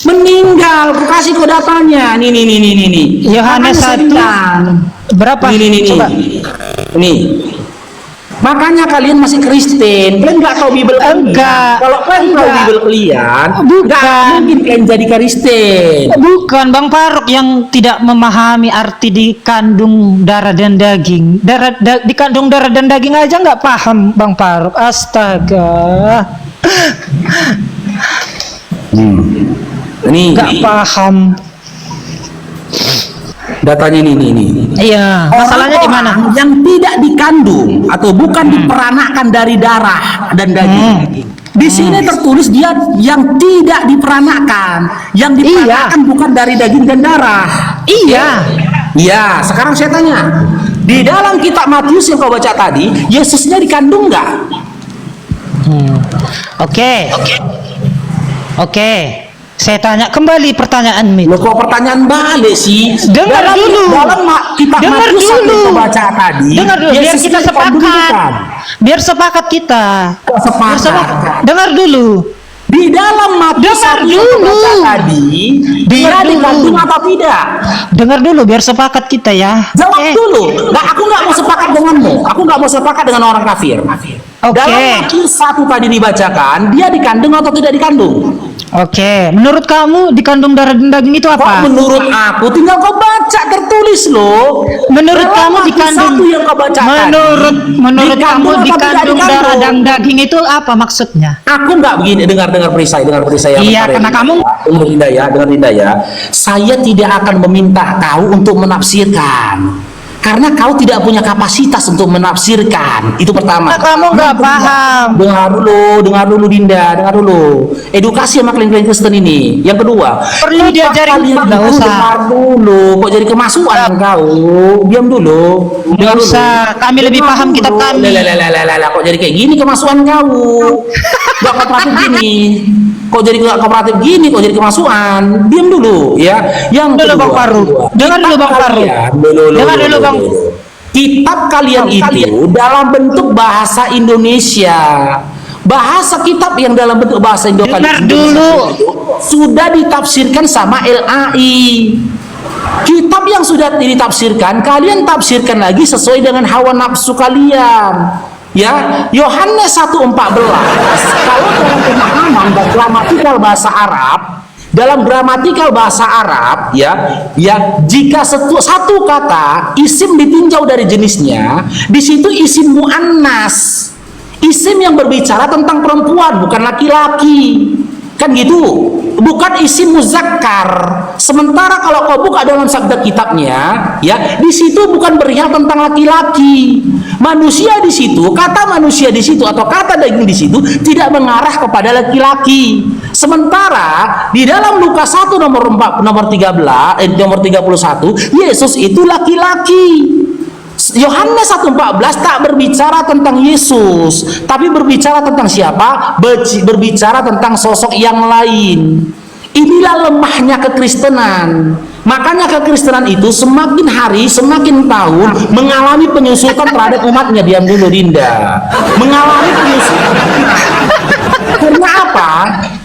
Meninggal. Aku kasih kau datanya. Nih. Yohanes Makanya saya 1 bilang. berapa? Nih. Coba. Nih. Makanya kalian masih Kristen. Kalian nggak tahu Bibel kalian. Enggak. Kalau kalian tahu Enggak. Bibel kalian, Bukan. nggak mungkin kalian jadi Kristen. Bukan Bang Faruk yang tidak memahami arti dikandung darah dan daging. Dikandung darah dan daging aja nggak paham Bang Faruk. Astaga. Nih. Nggak paham. Datanya ini. Iya, masalahnya di mana? Orang yang tidak dikandung atau bukan diperanakan dari darah dan daging. Di sini tertulis dia yang tidak diperanakan, yang diperanakan bukan dari daging dan darah. Iya. Ya, sekarang saya tanya, Di dalam kitab Matius yang kau baca tadi, Yesusnya dikandung nggak? Oke. Saya tanya kembali pertanyaan itu. Loh, kok pertanyaan balik sih? Dengar dulu. Dalam kitab Dengar Matius yang dulu. kau baca tadi, Dengar dulu, biar Yesusnya kita dikandung sepakat. bukan? Biar sepakat kita. Kok sepakat? Biar sepakat. Dengar dulu. Di dalam Matius Dengar yang kau baca dulu. tadi, dia Dengar dulu. dikandung atau tidak? Dengar dulu biar sepakat kita ya. Jawab Oke. dulu. Nggak, aku nggak mau sepakat denganmu. Aku nggak mau sepakat dengan orang kafir. Oke. Dalam Matius 1 tadi dibacakan, dia dikandung atau tidak dikandung? Oke, menurut kamu dikandung darah dan daging itu Kok apa? menurut aku, tinggal kau baca tertulis loh. Menurut Dalam kamu Matius dikandung 1 yang kau baca menurut tadi, kamu atau tidak dikandung darah dan dikandung? daging itu apa maksudnya? Aku nggak begini, dengar perisai yang Iya, besar karena ini. kamu- Dengar Dinda ya. Saya tidak akan meminta kau untuk menafsirkan. Karena kau tidak punya kapasitas untuk menafsirkan. Itu pertama. Karena kamu nggak Yang kedua, paham. Dengar dulu Dinda, dengar dulu. Edukasi sama klien-klien Kristen ini. Yang kedua, Perlu kita diajarin, kalian nggak itu usah. dengar dulu. Kok jadi kemasukan kau? Diam dulu. Nggak usah, kami lebih Dengar paham dulu. kitab kami. Lah, kok jadi kayak gini kemasukan kau? Gak kooperatif gini. Kok jadi gak kooperatif gini? Kok jadi kemasukan? Diam dulu ya. Yang Dulu, kedua, Bang Faru. Dengar dulu, Bang Faru. Dengar dulu, Bang. Kitab kalian itu dalam bentuk bahasa Indonesia. Bahasa kitab yang dalam bentuk bahasa Indonesia Dengar dulu. sudah ditafsirkan sama LAI. Kitab yang sudah ditafsirkan, kalian tafsirkan lagi sesuai dengan hawa nafsu kalian. Ya, Yohanes 1:14. Kalau dalam pemahaman gramatikal bahasa Arab, ya, jika satu kata isim ditinjau dari jenisnya, di situ isim muannas, isim yang berbicara tentang perempuan, bukan laki-laki, kan gitu, bukan isim muzakkar. Sementara kalau kau buka dalam sabda kitabnya, ya, di situ bukan perihal tentang laki-laki. Manusia di situ, kata manusia di situ atau kata daging di situ tidak mengarah kepada laki-laki. Sementara di dalam Lukas 1 nomor 31, Yesus itu laki-laki. Yohanes 1:14 tak berbicara tentang Yesus, tapi berbicara tentang siapa? Berbicara tentang sosok yang lain. Inilah lemahnya kekristenan. Makanya kekristenan itu semakin hari, semakin tahun mengalami penyusutan terhadap umatnya. Diam dulu Dinda. Mengalami penyusutan. Karena apa?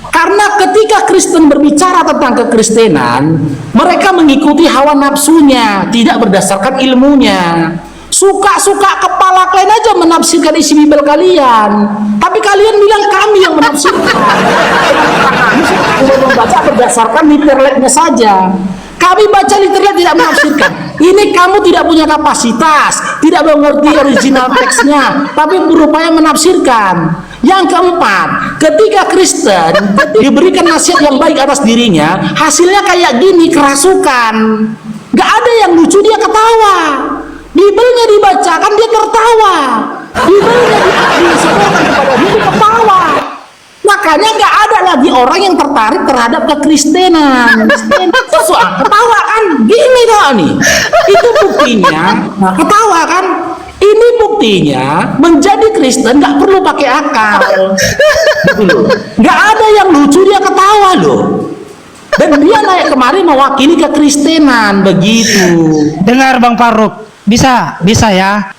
Karena ketika Kristen berbicara tentang kekristenan, mereka mengikuti hawa nafsunya, tidak berdasarkan ilmunya. Suka-suka kepala kalian aja menafsirkan isi Bible kalian, tapi kalian bilang kami yang menafsirkan. Kami sudah membaca berdasarkan literletnya saja. Kami baca literlet tidak menafsirkan. Ini kamu tidak punya kapasitas, tidak mengerti original teksnya, tapi berupaya menafsirkan. Yang keempat, ketika Kristen diberikan nasihat yang baik atas dirinya, hasilnya kayak gini, kerasukan. Gak ada yang lucu, dia ketawa. Bibelnya dibacakan, dia tertawa. Bibelnya disekolahkan kepada dia ketawa. Makanya nggak ada lagi orang yang tertarik terhadap kekristenan. Soal ketawa kan, gini dah nih. Itu buktinya, ketawa kan. Ini buktinya menjadi Kristen nggak perlu pakai akal. Gitu loh. Nggak ada yang lucu, dia ketawa loh. Dan dia naik kemari mewakili kekristenan, begitu. Dengar Bang Faruk, bisa ya.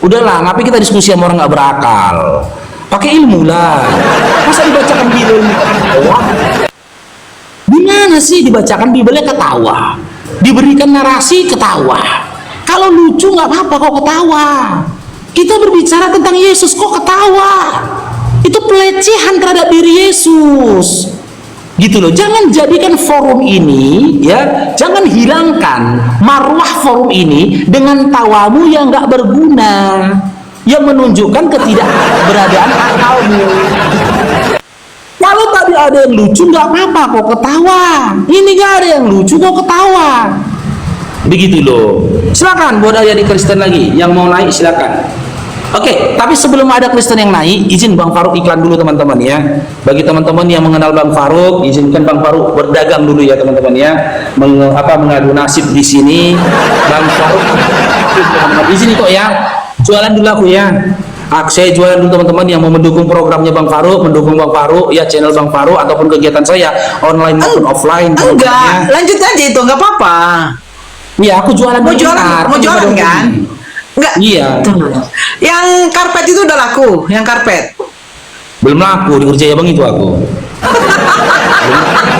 Udahlah, ngapain kita diskusi sama orang nggak berakal? Pakai ilmu lah. Masa dibacakan Bible ketawa? Gimana sih dibacakan Bible ketawa? Diberikan narasi ketawa. Kalau lucu nggak apa-apa kok ketawa. Kita berbicara tentang Yesus kok ketawa. Itu pelecehan terhadap diri Yesus. Gitu loh. Jangan jadikan forum ini, ya, jangan hilangkan marwah forum ini dengan tawamu yang nggak berguna, yang menunjukkan ketidakberadaan akalmu. Kalau tadi ada yang lucu nggak apa-apa kok ketawa. Ini nggak ada yang lucu kok ketawa. Begitu loh. Silakan buat adik Kristen lagi yang mau naik, silakan. Oke, tapi sebelum ada Kristen yang naik, izin Bang Faruk iklan dulu teman-teman ya. Bagi teman-teman yang mengenal Bang Faruk, izinkan Bang Faruk berdagang dulu ya teman-teman ya. Mengadu nasib di sini, Bang Faruk. Teman-teman, izin kok ya. Jualan dulu aku ya. Saya jualan dulu teman-teman yang mau mendukung programnya Bang Faruk, mendukung Bang Faruk ya, channel Bang Faruk ataupun kegiatan saya online maupun offline. Enggak, lanjut aja itu, enggak apa-apa. Iya, aku jualan. Mau jualan, mau jualan kan? Enggak. Iya. Yang karpet itu udah laku, yang karpet. Belum laku di Urjaya Bang itu aku.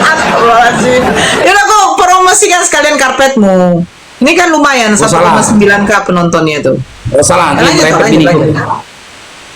Astagfirullahaladzim. Yaudah aku promosikan sekalian karpetmu. Ini kan lumayan, 1,9K penontonnya itu. Salah, Lanjut.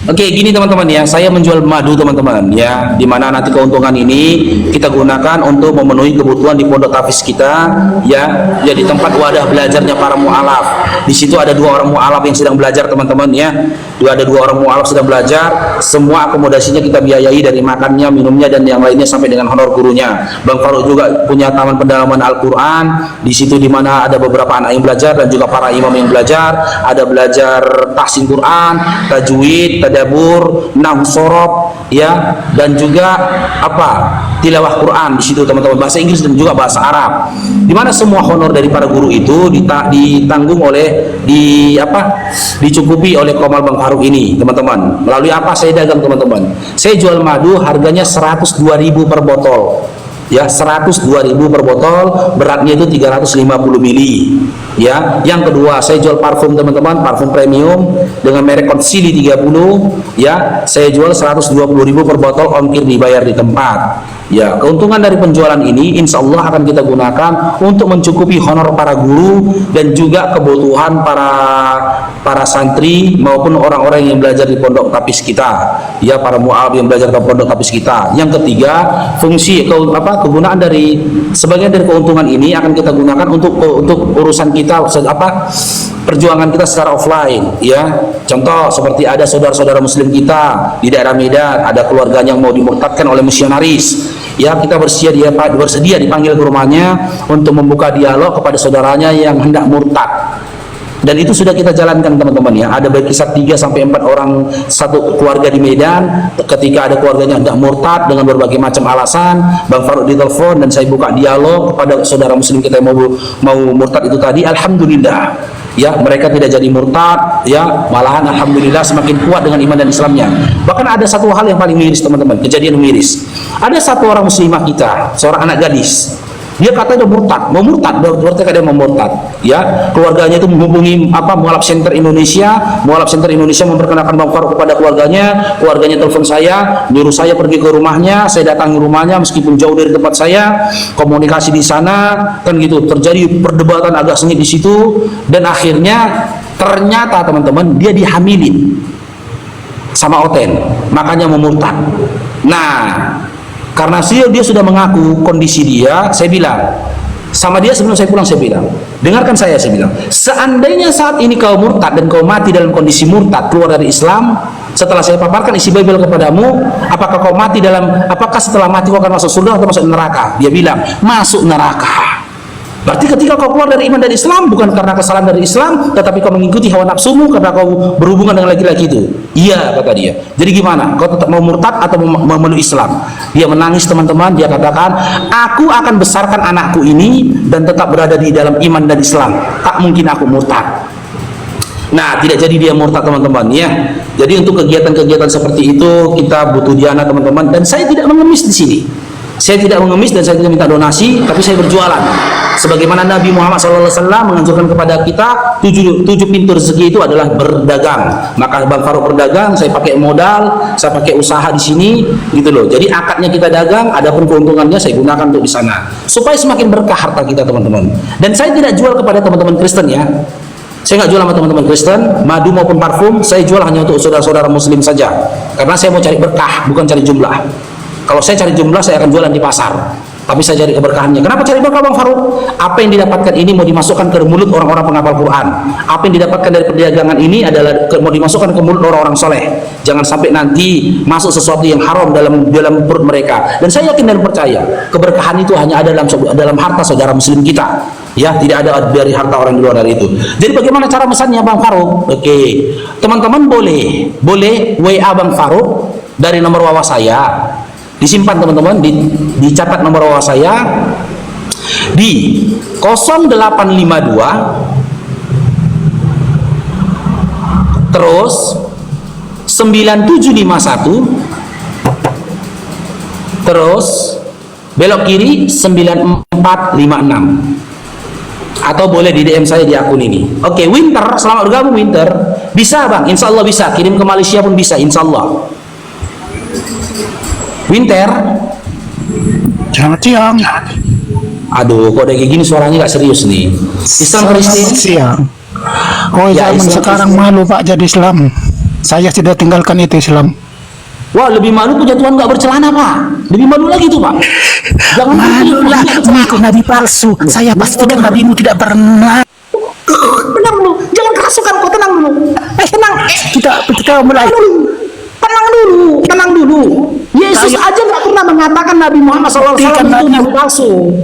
Oke, gini teman-teman ya, saya menjual madu teman-teman ya, dimana nanti keuntungan ini kita gunakan untuk memenuhi kebutuhan di pondok tahfiz kita ya, jadi tempat wadah belajarnya para mu'alaf. Di situ ada 2 orang mu'alaf yang sedang belajar teman-teman ya, ada 2 orang mu'alaf sedang belajar, semua akomodasinya kita biayai dari makannya, minumnya dan yang lainnya sampai dengan honor gurunya. Bang Faruk juga punya taman pendalaman Al-Quran, di situ dimana ada beberapa anak yang belajar dan juga para imam yang belajar, ada belajar tahsin Quran, tajwid, tadabur, nahwu sorof ya, dan juga tilawah Quran di situ teman-teman, bahasa Inggris dan juga bahasa Arab, di mana semua honor dari para guru itu ditanggung oleh dicukupi oleh Komal Bang Faruk ini teman-teman. Melalui apa saya dagang teman-teman, saya jual madu harganya 102.000 per botol ya, 102.000 per botol, beratnya itu 350 mili ya. Yang kedua, saya jual parfum teman-teman, parfum premium dengan merek Consili 30 ya, saya jual 120.000 per botol, ongkir dibayar di tempat ya. Keuntungan dari penjualan ini insya Allah akan kita gunakan untuk mencukupi honor para guru dan juga kebutuhan para santri maupun orang-orang yang belajar di pondok tahfiz kita ya, para mu'alaf yang belajar di pondok tahfiz kita. Yang ketiga, fungsi kegunaan dari sebagian dari keuntungan ini akan kita gunakan untuk urusan kita perjuangan kita secara offline ya. Contoh seperti ada saudara-saudara muslim kita di daerah Medan, ada keluarganya yang mau dimurtadkan oleh misionaris ya, kita bersedia dipanggil ke rumahnya untuk membuka dialog kepada saudaranya yang hendak murtad. Dan itu sudah kita jalankan teman-teman ya. Ada berkisar 3 sampai 4 orang satu keluarga di Medan. Ketika ada keluarganya hendak murtad dengan berbagai macam alasan, Bang Faruk ditelepon dan saya buka dialog kepada saudara muslim kita yang mau murtad itu tadi. Alhamdulillah ya, mereka tidak jadi murtad ya, malahan alhamdulillah semakin kuat dengan iman dan Islamnya. Bahkan ada satu hal yang paling miris teman-teman, kejadian miris. Ada satu orang muslimah kita, seorang anak gadis, dia katanya mau murtad, dia mau murtad ya. Keluarganya itu menghubungi Mualaf Center Indonesia memperkenalkan Bang Faruk kepada keluarganya telepon saya, nyuruh saya pergi ke rumahnya, saya datangi rumahnya meskipun jauh dari tempat saya, komunikasi di sana kan gitu, terjadi perdebatan agak sengit di situ, dan akhirnya ternyata teman-teman dia dihamilin sama Oten, makanya mau murtad. Nah, karena dia sudah mengaku kondisi dia, saya bilang sama dia sebelum saya pulang, saya bilang, dengarkan saya bilang, seandainya saat ini kau murtad dan kau mati dalam kondisi murtad, keluar dari Islam, setelah saya paparkan isi Bible kepadamu, apakah setelah mati kau akan masuk surga atau masuk neraka? Dia bilang, masuk neraka. Berarti ketika kau keluar dari iman dari Islam bukan karena kesalahan dari Islam, tetapi kau mengikuti hawa nafsumu karena kau berhubungan dengan laki-laki itu. Iya, kata dia. Jadi gimana? Kau tetap mau murtad atau memeluk Islam? Dia menangis teman-teman, dia katakan, aku akan besarkan anakku ini dan tetap berada di dalam iman dan Islam. Tak mungkin aku murtad. Nah, tidak jadi dia murtad teman-teman ya. Jadi untuk kegiatan-kegiatan seperti itu kita butuh dana teman-teman, dan saya tidak mengemis di sini. Saya tidak mengemis dan saya tidak minta donasi, tapi saya berjualan. Sebagaimana Nabi Muhammad SAW menganjurkan kepada kita, tujuh pintu rezeki itu adalah berdagang. Maka Bang Faruk berdagang, saya pakai modal, saya pakai usaha di sini, gitu loh. Jadi akadnya kita dagang, adapun keuntungannya saya gunakan untuk di sana, supaya semakin berkah harta kita teman-teman. Dan saya tidak jual kepada teman-teman Kristen ya. Saya nggak jual sama teman-teman Kristen, madu maupun parfum, saya jual hanya untuk saudara-saudara muslim saja. Karena saya mau cari berkah, bukan cari jumlah. Kalau saya cari jumlah, saya akan jualan di pasar. Tapi saya cari keberkahannya. Kenapa cari berkah Bang Faruk? Apa yang didapatkan ini mau dimasukkan ke mulut orang-orang penghafal Quran. Apa yang didapatkan dari perdagangan ini adalah mau dimasukkan ke mulut orang-orang soleh. Jangan sampai nanti masuk sesuatu yang haram dalam perut mereka. Dan saya yakin dan percaya, keberkahan itu hanya ada dalam harta saudara muslim kita. Ya, tidak ada dari harta orang di luar dari itu. Jadi bagaimana cara mesannya Bang Faruk? Oke, teman-teman boleh WA Bang Faruk dari nomor WA saya. Disimpan teman-teman, dicatat nomor WA saya di 0852 terus 9751 terus belok kiri 9456, atau boleh di DM saya di akun ini. Oke, Winter, selamat bergabung Winter. Bisa Bang, insya Allah bisa. Kirim ke Malaysia pun bisa, insya Allah. Winter. Selamat siang. Aduh, kok kayak gini suaranya gak serius nih. Islam Kristen. Selamat siang. Oh, Ya, zaman Islam sekarang Kristen. malu Pak jadi Islam. Saya sudah tinggalkan itu Islam. Wah, lebih malu punya Tuhan gak bercelana Pak. Lebih malu lagi tuh Pak. Jangan Malu lah mengikut nabi palsu. Saya pastikan nabimu tidak pernah. Tenang dulu, jangan kerasukan kok, tenang dulu. Tenang. Kita mulai. Tenang dulu. Yesus aja nggak pernah mengatakan Nabi Muhammad SAW itu nabi palsu.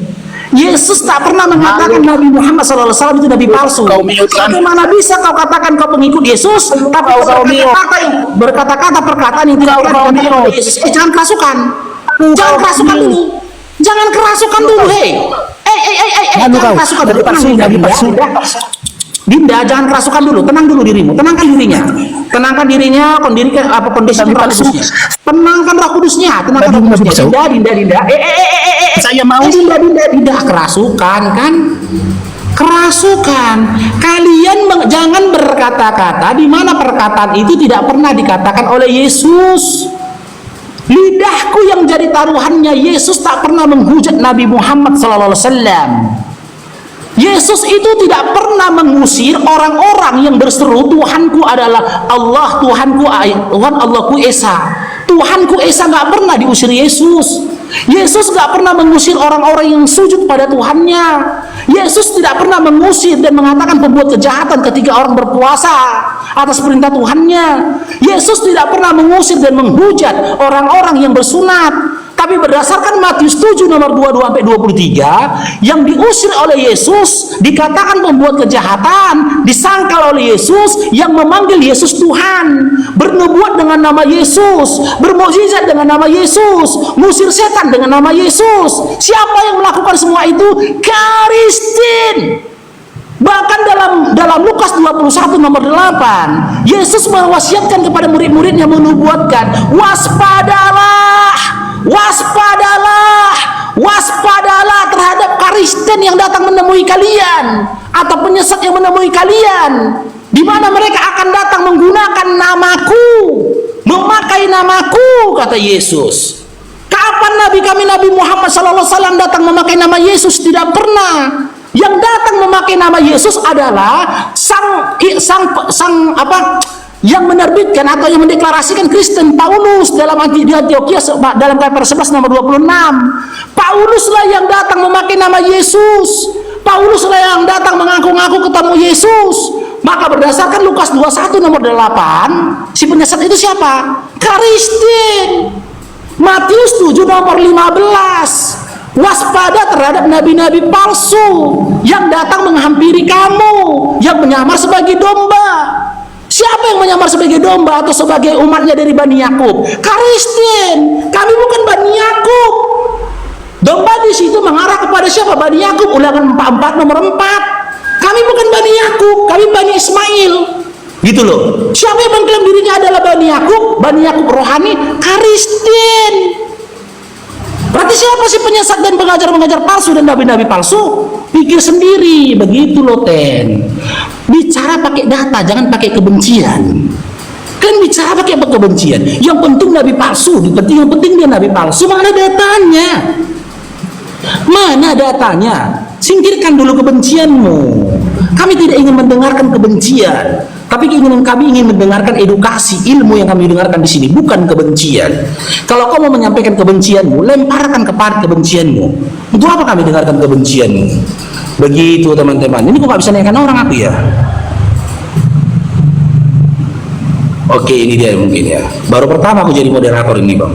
Yesus tak pernah mengatakan Nabi Muhammad SAW itu nabi palsu. Bagaimana bisa kau katakan kau pengikut Yesus, tapi kau berkata-kata perkataan yang tidak pernah dikatakan Yesus? Jangan kerasukan. Jangan kerasukan dulu. Jangan kerasukan dulu, hei. Jangan kerasukan dulu. Dinda, jangan kerasukan dulu, tenang dulu dirimu, tenangkan dirinya, kondisi roh kudusnya, tenangkan roh kudusnya, Dinda, Saya mau. Dinda, kerasukan kan, kerasukan, kalian jangan berkata-kata di mana perkataan itu tidak pernah dikatakan oleh Yesus. Lidahku yang jadi taruhannya, Yesus tak pernah menghujat Nabi Muhammad SAW. Yesus itu tidak pernah mengusir orang-orang yang berseru Tuhanku adalah Allah, Tuhan Allahku Esa. Tuhanku Esa nggak pernah diusir Yesus. Yesus nggak pernah mengusir orang-orang yang sujud pada Tuhannya. Yesus tidak pernah mengusir dan mengatakan pembuat kejahatan ketika orang berpuasa atas perintah Tuhannya. Yesus tidak pernah mengusir dan menghujat orang-orang yang bersunat. Tapi berdasarkan Matius 7 nomor 22-23, yang diusir oleh Yesus dikatakan pembuat kejahatan, disangkal oleh Yesus, yang memanggil Yesus Tuhan, bernubuat dengan nama Yesus, bermukjizat dengan nama Yesus, ngusir setan dengan nama Yesus. Siapa yang melakukan semua itu? Kristen. Bahkan dalam Lukas 21 nomor 8, Yesus mewasiatkan kepada murid-muridnya, menubuatkan, waspadalah terhadap Kristen yang datang menemui kalian atau penyesat yang menemui kalian, di mana mereka akan datang menggunakan namaku, memakai namaku, kata Yesus. Kapan Nabi kami Nabi Muhammad SAW datang memakai nama Yesus? Tidak pernah. Yang datang memakai nama Yesus adalah yang menerbitkan atau yang mendeklarasikan Kristen, Paulus dalam Antioquia dalam Kafir 11 nomor 26. Pauluslah yang datang memakai nama Yesus. Pauluslah yang datang mengaku-ngaku ketemu Yesus. Maka berdasarkan Lukas 21 nomor 8, si penyesat itu siapa? Kristen. Matius 7 nomor 15, waspada terhadap nabi-nabi palsu yang datang menghampiri kamu, yang menyamar sebagai domba. Siapa yang menyamar sebagai domba atau sebagai umatnya dari Bani Yakub? Kristen. Kami bukan Bani Yakub. Domba di situ mengarah kepada siapa? Bani Yakub. Ulangan 44 nomor 4. Kami bukan Bani Yakub, kami Bani Ismail. Gitu loh. Siapa yang mengklaim dirinya adalah Bani Yakub? Bani Yakub rohani? Kristen. Berarti siapa sih penyesat dan pengajar-pengajar palsu dan nabi-nabi palsu? Pikir sendiri, begitu loh Ten. Bicara pakai data, jangan pakai kebencian. Kan bicara pakai kebencian. Yang penting nabi palsu, yang penting dia nabi palsu. Mana datanya? Mana datanya? Singkirkan dulu kebencianmu. Kami tidak ingin mendengarkan kebencian, tapi keinginan kami ingin mendengarkan edukasi, ilmu yang kami dengarkan di sini, bukan kebencian. Kalau kau mau menyampaikan kebencianmu, lemparkan kepada kebencianmu. Untuk apa kami dengarkan kebencianmu? Begitu teman-teman. Ini kok nggak bisa naikkan orang aku ya? Oke, ini dia mungkin ya. Baru pertama aku jadi moderator ini bang.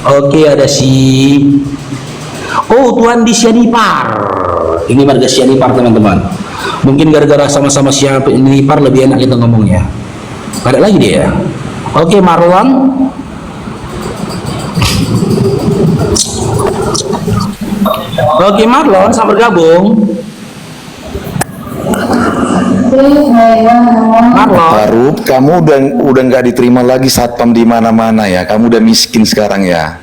Oke, ada si Oh, Tuhan di Sianipar. Ini marga Sianipar, teman-teman. Mungkin gara-gara sama-sama Sianipar lebih enak kita ngomongnya. Ada lagi dia. Oke, Marlon. Oke, Marlon, sama bergabung. Marlon. Faruk, kamu udah nggak diterima lagi satpam di mana-mana ya. Kamu udah miskin sekarang ya.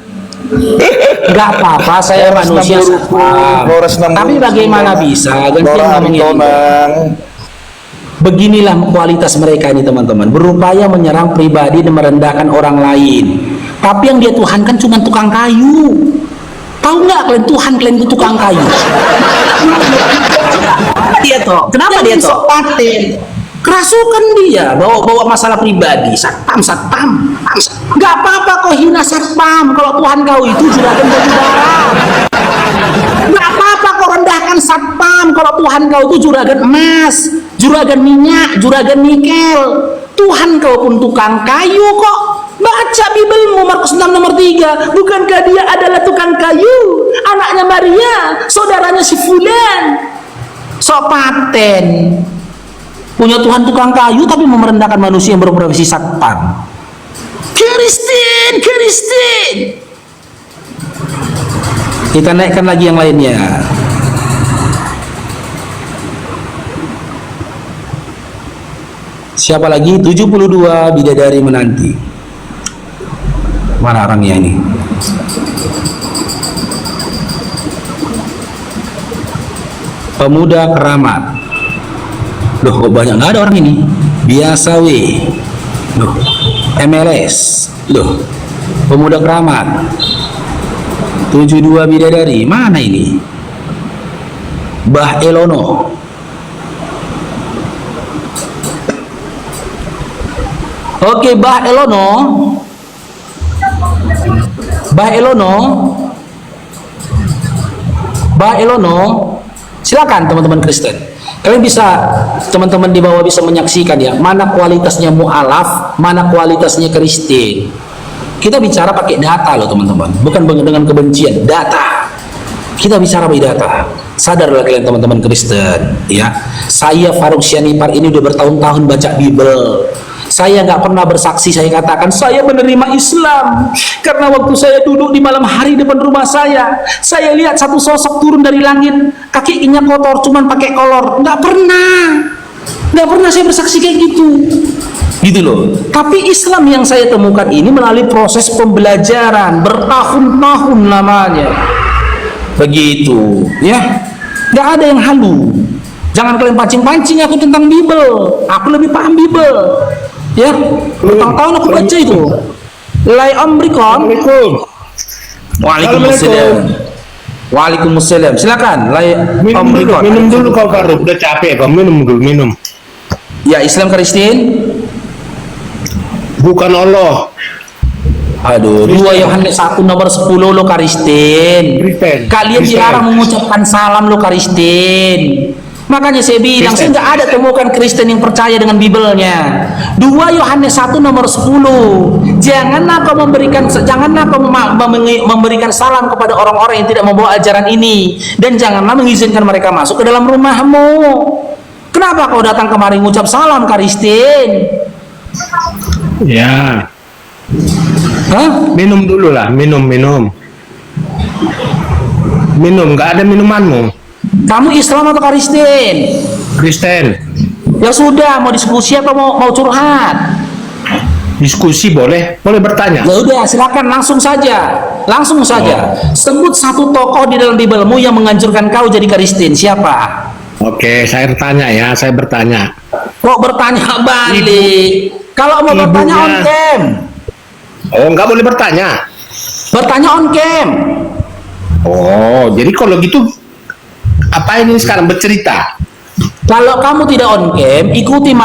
Nggak apa-apa, saya manusia satpam. Tapi bagaimana bisa? Ganti ngomongin. Beginilah kualitas mereka ini, teman-teman. Berupaya menyerang pribadi dan merendahkan orang lain. Tapi yang dia tuhankan cuma tukang kayu. Tahu nggak kalian, Tuhan kalian itu tukang kayu? Dia toh, kenapa dia toh? Kerasukan dia, bawa masalah pribadi. Satpam. Nggak apa-apa kau hina satpam. Kalau Tuhan kau itu juragan batu bara. Nggak apa-apa kau rendahkan satpam. Kalau Tuhan kau itu juragan emas, juragan minyak, juragan nikel. Tuhan kau pun tukang kayu kok. Baca Bibelmu, Markus 6 nomor 3. Bukankah dia adalah tukang kayu, anaknya Maria, saudaranya si Fulan? Sopaten. Punya Tuhan tukang kayu tapi merendahkan manusia yang berprofesi satpam. Kristen. Kita naikkan lagi yang lainnya. Siapa lagi? 72 bidadari menanti. Mana orangnya ini? Pemuda keramat. Loh, kok banyak, nggak ada orang ini. Biasa weh. Loh, MLS. Loh, pemuda keramat. 72 bidadari. Mana ini? Bah Elono. Oke, Bah Elono. Silakan teman-teman Kristen. Kalian bisa, teman-teman di bawah bisa menyaksikan ya, mana kualitasnya mu'alaf, mana kualitasnya Kristen. Kita bicara pakai data loh teman-teman, bukan dengan kebencian, data. Kita bicara pakai data. Sadarlah kalian teman-teman Kristen ya. Saya Faruk Sianipar ini udah bertahun-tahun baca Bible. Saya nggak pernah bersaksi, saya katakan saya menerima Islam karena waktu saya duduk di malam hari depan rumah saya lihat satu sosok turun dari langit, kakinya kotor, cuman pakai kolor. Nggak pernah saya bersaksi kayak gitu loh. Tapi Islam yang saya temukan ini melalui proses pembelajaran bertahun-tahun lamanya, begitu ya. Nggak ada yang halu. Jangan kalian pancing-pancing aku tentang Bible. Aku lebih paham Bible. Ya, tahun aku baca itu. Lai Omrikon. Waalaikumsalam. Silakan. Lai Omrikon. Minum dulu kau Faruk, udah capek kau, minum. Ya, Islam Kristen. Bukan Allah. Aduh, 2 Yohanes 1 nomor 10 lo Kristen. Kalian dilarang mengucapkan salam lo Kristen. Makanya saya bilang, saya nggak ada temukan Kristen yang percaya dengan Bibelnya. 2 Yohanes 1 nomor 10. Janganlah kau memberikan salam kepada orang-orang yang tidak membawa ajaran ini, dan janganlah mengizinkan mereka masuk ke dalam rumahmu. Kenapa kau datang kemari mengucap salam Kristen? Ya. Hah? Minum dulu lah, minum. Nggak ada minumanmu. Kamu Islam atau Kristen? Kristen. Ya sudah, mau diskusi atau mau curhat? Diskusi boleh bertanya. Ya udah, silakan langsung saja. Sebut satu tokoh di dalam Bibelmu yang menganjurkan kau jadi Kristen. Siapa? Oke, saya bertanya. Kok bertanya balik? Kalau mau bertanya on cam. Oh, nggak boleh bertanya. Bertanya on cam. Oh, jadi kalau gitu apa ini sekarang bercerita? Kalau kamu tidak on cam, ikuti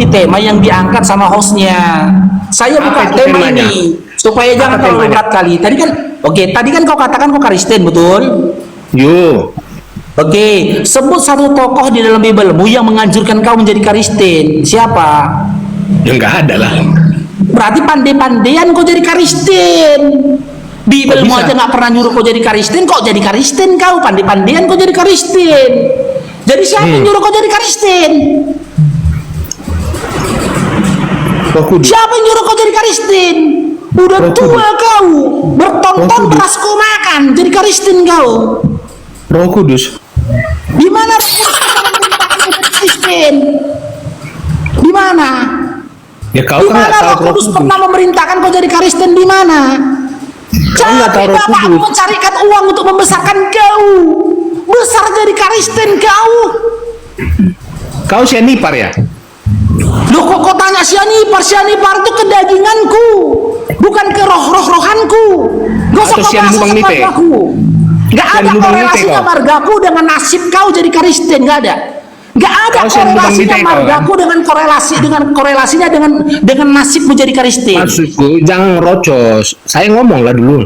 tema yang diangkat sama hostnya. Saya buka tema temanya? ini supaya jangan terlalu berat kali. Tadi kan kau katakan kau Kristen, betul? Yo. Oke, sebut satu tokoh di dalam Bibelmu yang menganjurkan kau menjadi Kristen. Siapa? Ya nggak ada lah. Berarti pandai-pandaian kau jadi Kristen. Bibelmu Kok bisa? aja nggak pernah nyuruh kau jadi Kristen, kok jadi Kristen kau? Pandai-pandaian kau jadi Kristen. Jadi siapa yang nyuruh kau jadi Kristen? Roh Kudus. Siapa yang nyuruh kau jadi Kristen? Udah Roh tua Kudus. kau, Roh bertonton Kudus. beras kau makan, jadi Kristen kau. Roh Kudus. Di mana Roh Kudus Kristen? Di mana? Ya kau Di kan nggak mana tahu Roh Roh Kudus Kudus. pernah memerintahkan kau jadi Kristen di mana? Kau nggak tahu Roh Bapakmu Kudus. mencarikan uang untuk membesarkan kau. Besar jadi Kristen kau. Kau sianipar ya? Loh kok kau tanya sianipar? Sianipar itu kedaginganku, bukan ke rohanku. Gak usah Atau kau sian bahas lubang nite? margaku. Gak Sian ada lubang nite korelasinya kau? margaku dengan nasib kau jadi Kristen, gak ada. Gak ada Kau sian lubang korelasinya nite kau, margaku dengan korelasinya dengan nasibmu jadi Kristen. Maksudku jangan rocos. Saya ngomong lah dulu.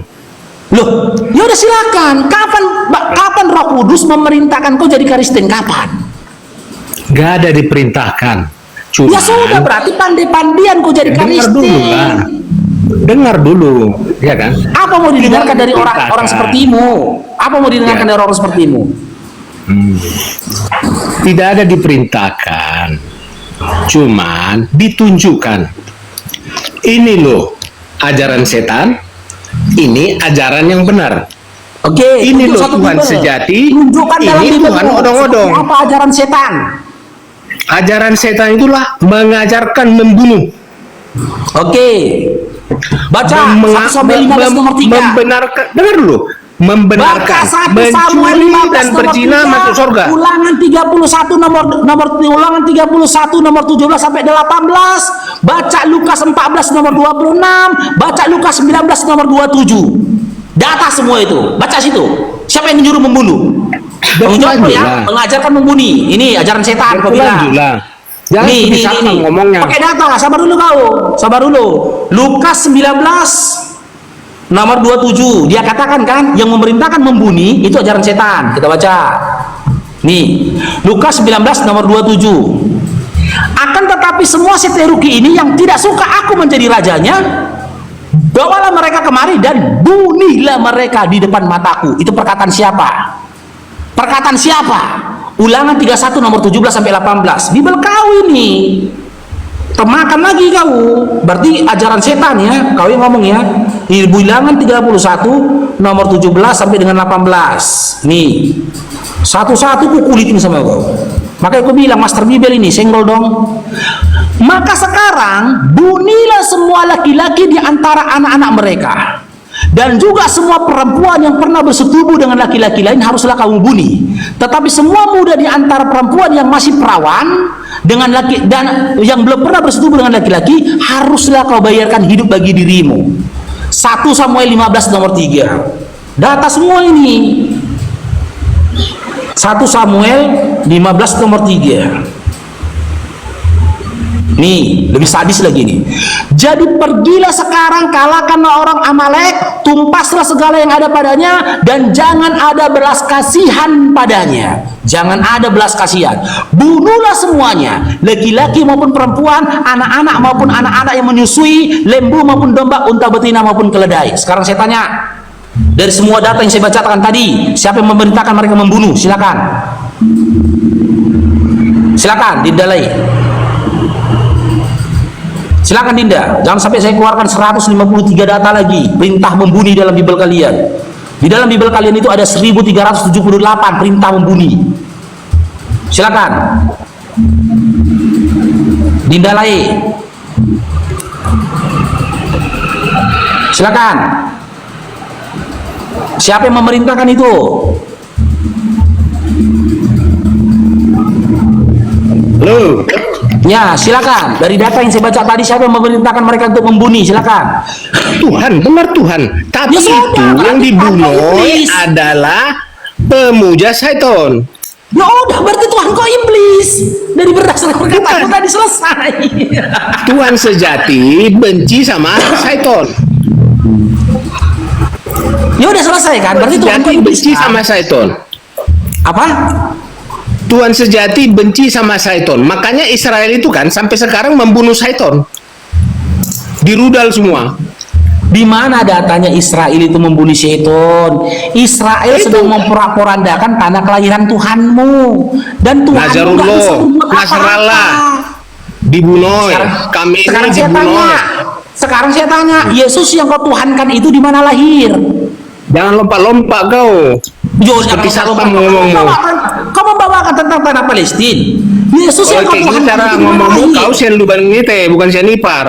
Loh, ya udah silakan. Kapan Roh Kudus memerintahkan kau jadi Kristen? Kapan? Gak ada diperintahkan. Cuma Ya sudah, berarti pandai-pandian kau jadi dengar dulu Kristen. lah. Dengar dulu, ya kan? Apa mau didengarkan dari Diperintahkan. orang sepertimu? Apa mau didengarkan Ya. dari orang sepertimu? Tidak ada diperintahkan. Cuman ditunjukkan. Ini loh ajaran setan. Ini ajaran yang benar. Oke, Ini tunjuk loh satu Tuhan Bibel. sejati, Tunjukkan dalam ini Bibel Tuhan itu odong-odong. seperti apa ajaran setan? Ajaran setan itulah mengajarkan membunuh. Oke. Baca 1 Samuel 15 nomor 3. Membenarkan, dengar dulu. Membenarkan, Baca 1 Samuel mencuri 15 dan nomor berzina 3, masuk surga. Ulangan 31 Ulangan 31 nomor 17 sampai 18. Baca Lukas 14 nomor 26. Baca Lukas 19 nomor 27. Data semua itu. Baca situ. Siapa yang menyuruh membunuh? Tanggung jawab lanjut ya, lah. mengajarkan membunuh. Ini ajaran setan kau bilang. Lanjut lah. Jangan Nih, seperti Satpam ngomongnya. Pakai data, sabar dulu kau. Sabar dulu. Lukas 19 nomor 27. Dia katakan kan, yang memerintahkan membunuh itu ajaran setan. Kita baca. Nih, Lukas 19 nomor 27. Akan tetapi semua Seteruki ini yang tidak suka aku menjadi rajanya, bawalah mereka kemari dan bunuhlah mereka di depan mataku. Itu perkataan siapa? Perkataan siapa? Ulangan 31 nomor 17 sampai 18. Bibel kau ini. Temakan lagi kau. Berarti ajaran setan ya. Kau yang ngomong ya. Di Ulangan 31 nomor 17 sampai dengan 18. Nih. Satu-satu kukulitin sama kau. Makanya aku bilang Master Bibel ini senggol dong. Maka sekarang bunuhlah semua laki-laki di antara anak-anak mereka. Dan juga semua perempuan yang pernah bersetubuh dengan laki-laki lain haruslah kamu bunuh. Tetapi semua muda di antara perempuan yang masih perawan dengan laki dan yang belum pernah bersetubuh dengan laki-laki haruslah kau bayarkan hidup bagi dirimu. 1 Samuel 15 nomor 3. Data semua ini. 1 Samuel 15 nomor 3. Nih, lebih sadis lagi nih. Jadi pergilah sekarang, kalahkanlah orang Amalek, tumpaslah segala yang ada padanya, dan jangan ada belas kasihan padanya. Jangan ada belas kasihan. Bunuhlah semuanya, laki-laki maupun perempuan, anak-anak maupun anak-anak yang menyusui, lembu maupun domba, unta betina maupun keledai. Sekarang saya tanya, dari semua data yang saya bacakan tadi, siapa yang memerintahkan mereka membunuh? Silakan. Silakan, didalai. Silakan Dinda, jangan sampai saya keluarkan 153 data lagi perintah membunuh dalam Bibel kalian. Di dalam Bibel kalian itu ada 1378 perintah membunuh. Silakan. Dinda Lai. Silakan. Siapa yang memerintahkan itu? Halo. Ya, silakan. Dari data yang saya baca tadi, siapa yang memerintahkan mereka untuk membunuh? Silakan. Tuhan, benar Tuhan. Tapi Ya sudah, itu yang berarti dibunuh Tuhan iblis. adalah pemuja Satan. Ya udah, berarti Tuhan kau iblis. Dari berdasarkan perkataanmu Bukan. tadi selesai. Tuhan sejati benci sama Satan. Ya udah selesai kan? Berarti Tuhan kau Sejati iblis benci kan? sama Satan. Apa? Tuhan sejati benci sama Satan. Makanya Israel itu kan sampai sekarang membunuh Satan. Dirudal semua. Di mana datanya Israel itu membunuh seton? Israel sedang memporak-porandakan tanah kelahiran Tuhanmu, dan Tuhan nggak bisa Nazarullah, berbuat Nasrallah apa-apa. dibunuh. Kami ini Sekarang saya dibunuh. tanya, sekarang saya tanya, Yesus yang kau tuhankan itu di mana lahir? Jangan lompat-lompat kau. Seperti satpam ngomongmu. Kau membawakan tentang tanah Palestina. Yesus yang Kalau kau kayak gitu tuhankan cara itu di mana ngomongmu, lahir? kau sian lubang ngite, bukan sian ipar.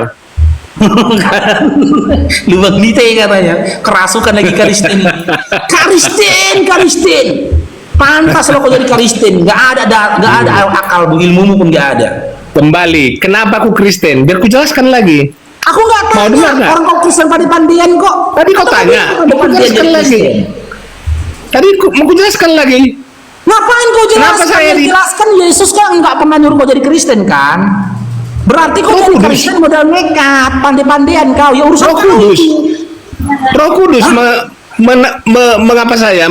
Lubang nite katanya, kerasukan lagi Kristen. Kristen. Pantas lo kau jadi Kristen. Nggak ada akal, ilmumu pun nggak ada. Kembali, kenapa aku Kristen? Biar ku jelaskan lagi. Aku nggak Mau tanya dengar nggak? orang kau Kristen pada pandian kok. Tadi kau tanya, mau jelaskan lagi. Tadi mau ku jelaskan lagi. Ngapain kau Kenapa jelaskan? saya Jelaskan Yesus kan nggak pernah nyuruh kau jadi Kristen kan? Berarti kau jadi Kristen modal nekat, pandai-pandaian kau. Ya urusan Roh kau Kudus. itu. Roh Kudus mengapa saya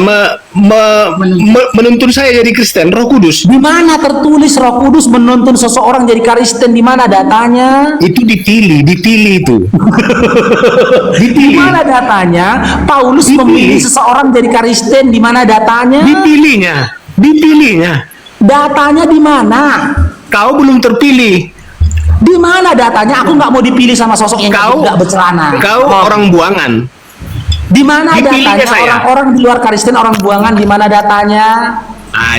menuntun saya jadi Kristen? Roh Kudus Di mana tertulis Roh Kudus menuntun seseorang jadi Kristen? Di mana datanya? itu dipilih itu. Di Dipilih. mana datanya? Paulus memilih seseorang jadi Kristen. Di mana datanya? Dipilihnya. Datanya di mana? Kau belum terpilih. Di mana datanya? Aku nggak mau dipilih sama sosok yang Kau nggak bercelana. Kau orang buangan. Di mana Dipilihnya datanya? saya. Orang-orang di luar Kristen, orang buangan. Di mana datanya?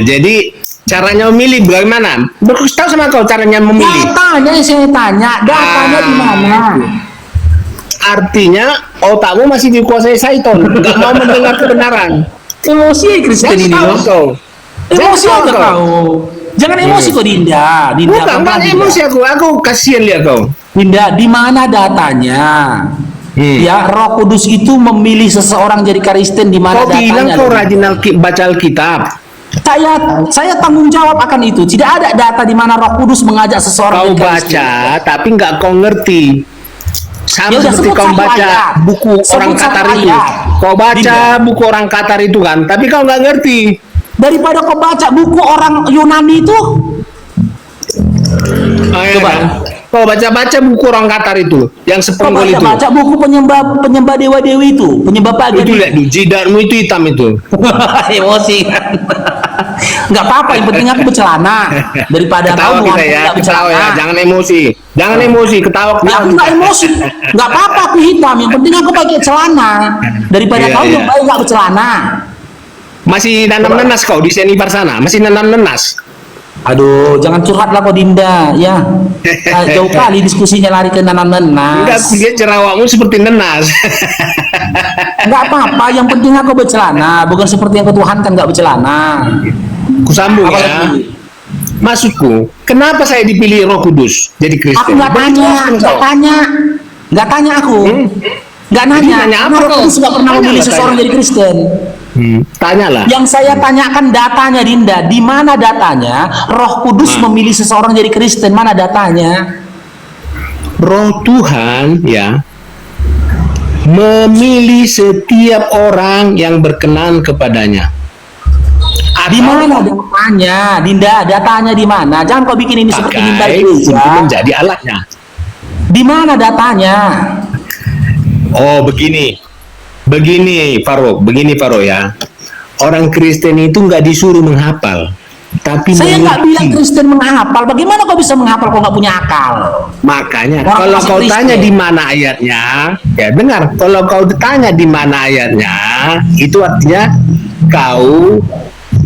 Jadi caranya memilih bagaimana? Berkus tahu sama kau caranya memilih. Datanya yang saya tanya. Datanya di mana? Artinya otakmu masih dikuasai syaitan, nggak mau mendengar kebenaran. Emosi Kristen ini Tahu loh. kau. Emosi Jangan aja tahu kau. Jangan emosi kau Dinda. Bukan pelan, Dinda. emosi aku kasihan lihat kau. Dinda, di mana datanya? Ya, Roh Kudus itu memilih seseorang jadi Kristen. Di mana Kau bilang datanya? kau rajin baca Alkitab. Saya tanggung jawab akan itu. Tidak ada data di mana Roh Kudus mengajak seseorang Kau jadi Kristen. baca, tapi nggak kau ngerti. Sama Ya udah, seperti sebut kau satu baca ayat. buku Sebut orang satu Qatar itu. ayat. Kau baca Dinda. buku orang Qatar itu kan, tapi kau nggak ngerti. Daripada kau baca buku orang Yunani itu, Coba. Kau baca buku orang Qatar itu, yang kau sepenggol itu. baca buku penyembah dewa-dewi itu, penyembah pagan. Itu lihat, jidatmu itu hitam itu. Emosi. Nggak apa-apa, yang penting aku bercelana daripada Ketawa kau kita ya, nggak ketawa ya, bercelana. jangan emosi. Jangan emosi, ketawa. Ya, aku nggak emosi, nggak apa-apa aku hitam. Yang penting aku pakai celana daripada Iya, kau iya. yang baik nggak bercelana. Masih nanam nenas kau di sini sana, masih nanam nenas. Aduh, jangan curhat lah kau Dinda, ya. Jauh kali diskusinya lari ke Enggak, nanas. dia jerawakmu seperti nenas. Nggak apa-apa, yang penting aku bercelana, bukan seperti yang ketuhankan nggak bercelana. Kusambung ya. Apalagi? Maksudku, kenapa saya dipilih Roh Kudus jadi Aku Kristen? nggak tanya, nggak tanya aku, nggak nanya. Jadi nanya apa Karena kau? Kudus nggak pernah Tanya memilih lah, seseorang tanya. jadi Kristen. Tanyalah. Yang saya tanyakan datanya Dinda, di mana datanya Roh Kudus memilih seseorang jadi Kristen? Mana datanya? Roh Tuhan ya memilih setiap orang yang berkenan kepadanya. Di mana datanya, Dinda? Datanya di mana? Jangan kau bikin ini seperti mimbar Pakai untuk gereja. menjadi alatnya. Di mana datanya? Oh begini Faro ya. Orang Kristen itu nggak disuruh menghafal, tapi Saya nggak mengerti. bilang Kristen menghafal. Bagaimana kau bisa menghafal kau nggak punya akal? Makanya Orang kalau masih kau Kristen. tanya di mana ayatnya, ya dengar. Kalau kau tanya di mana ayatnya, itu artinya kau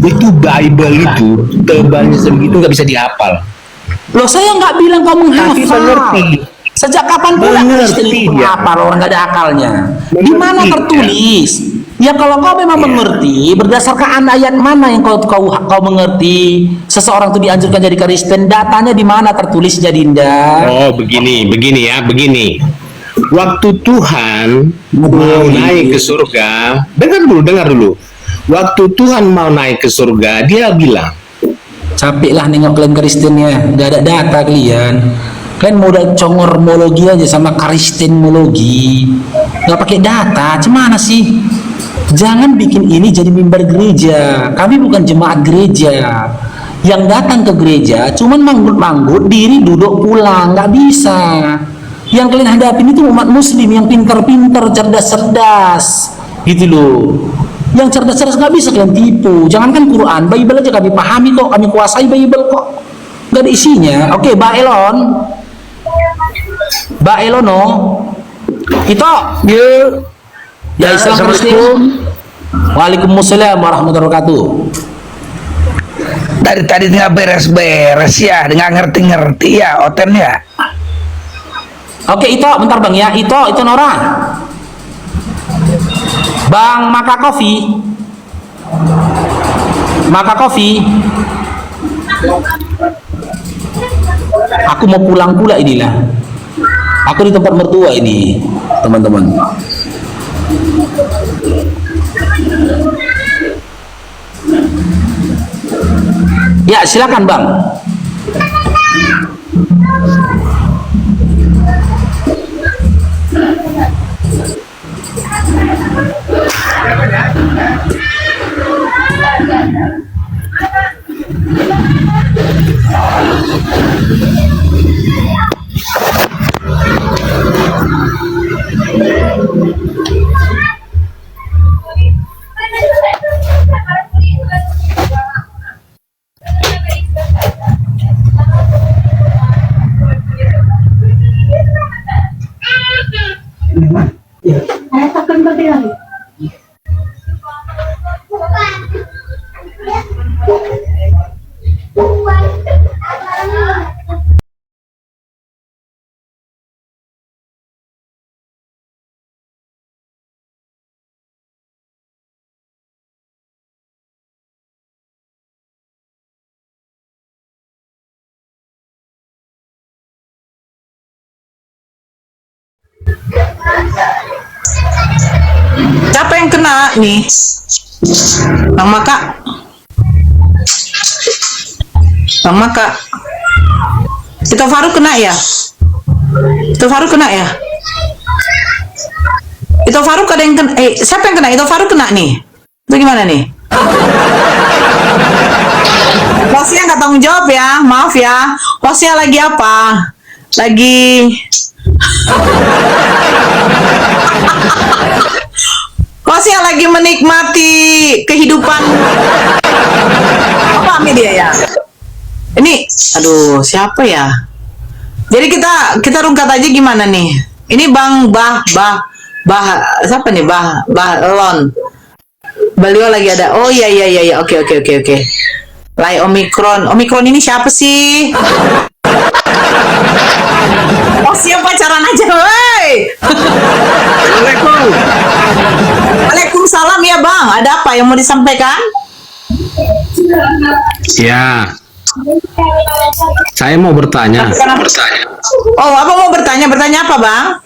itu Bible itu tebalnya segitu nggak bisa dihafal. Loh, saya nggak bilang kau menghafal. Tapi mengerti. Sejak kapan pula Mengerti Kristen itu dia. menghafal orang nggak ada akalnya? Di Mengerti mana dia. tertulis? Ya kalau kau memang mengerti, berdasarkan ayat mana yang kau mengerti seseorang itu dianjurkan jadi Kristen, datanya di mana tertulisnya Dinda? Oh begini ya, begini. Waktu Tuhan mau naik ke surga, dengar dulu. Waktu Tuhan mau naik ke surga, dia bilang, Capek lah nengok kalian Kristennya, gak ada data kalian. Kalian mau congormologi aja sama kristenmologi, nggak pakai data, gimana sih? Jangan bikin ini jadi mimbar gereja. Kami bukan jemaat gereja yang datang ke gereja cuman manggut-manggut diri duduk pulang, nggak bisa. Yang kalian hadapin itu umat muslim yang pintar-pintar, cerdas-cerdas, gitu loh. Yang cerdas-cerdas nggak bisa kalian tipu. Jangankan Quran, Bible aja kami pahami kok, kami kuasai Bible kok. Nggak ada isinya. Oke, Mbak Elono, itu ya Islam Muslim. Waalaikumsalam warahmatullahi wabarakatuh. Dari tadi nggak beres-beres ya, nggak ngerti-ngerti ya, Oten ya. Oke, itu bentar Bang ya. Itu Nora. Bang Maka Coffee. Aku mau pulang pula inilah. Aku di tempat mertua ini, teman-teman. Ya, silakan Bang. Siapa yang kena nih? Bang Maka. Itu Faruk kena ya? Itu Faruk ada yang kena. Siapa yang kena? Itu Faruk kena nih. Itu gimana nih? Hostnya nggak tanggung jawab ya, maaf ya. Hostnya lagi apa? Hostnya lagi menikmati kehidupan. Apa dia ya? Ini, aduh, siapa ya? Jadi kita rungkat aja gimana nih? Ini Bang siapa nih? Lon. Beliau lagi ada. Oh iya. Oke. Lai Omikron ini siapa sih? Oh, siapa pacaran aja, woi. Waalaikumsalam ya Bang. Ada apa yang mau disampaikan? Ya, saya mau bertanya. Oh, apa mau bertanya? Bertanya apa Bang?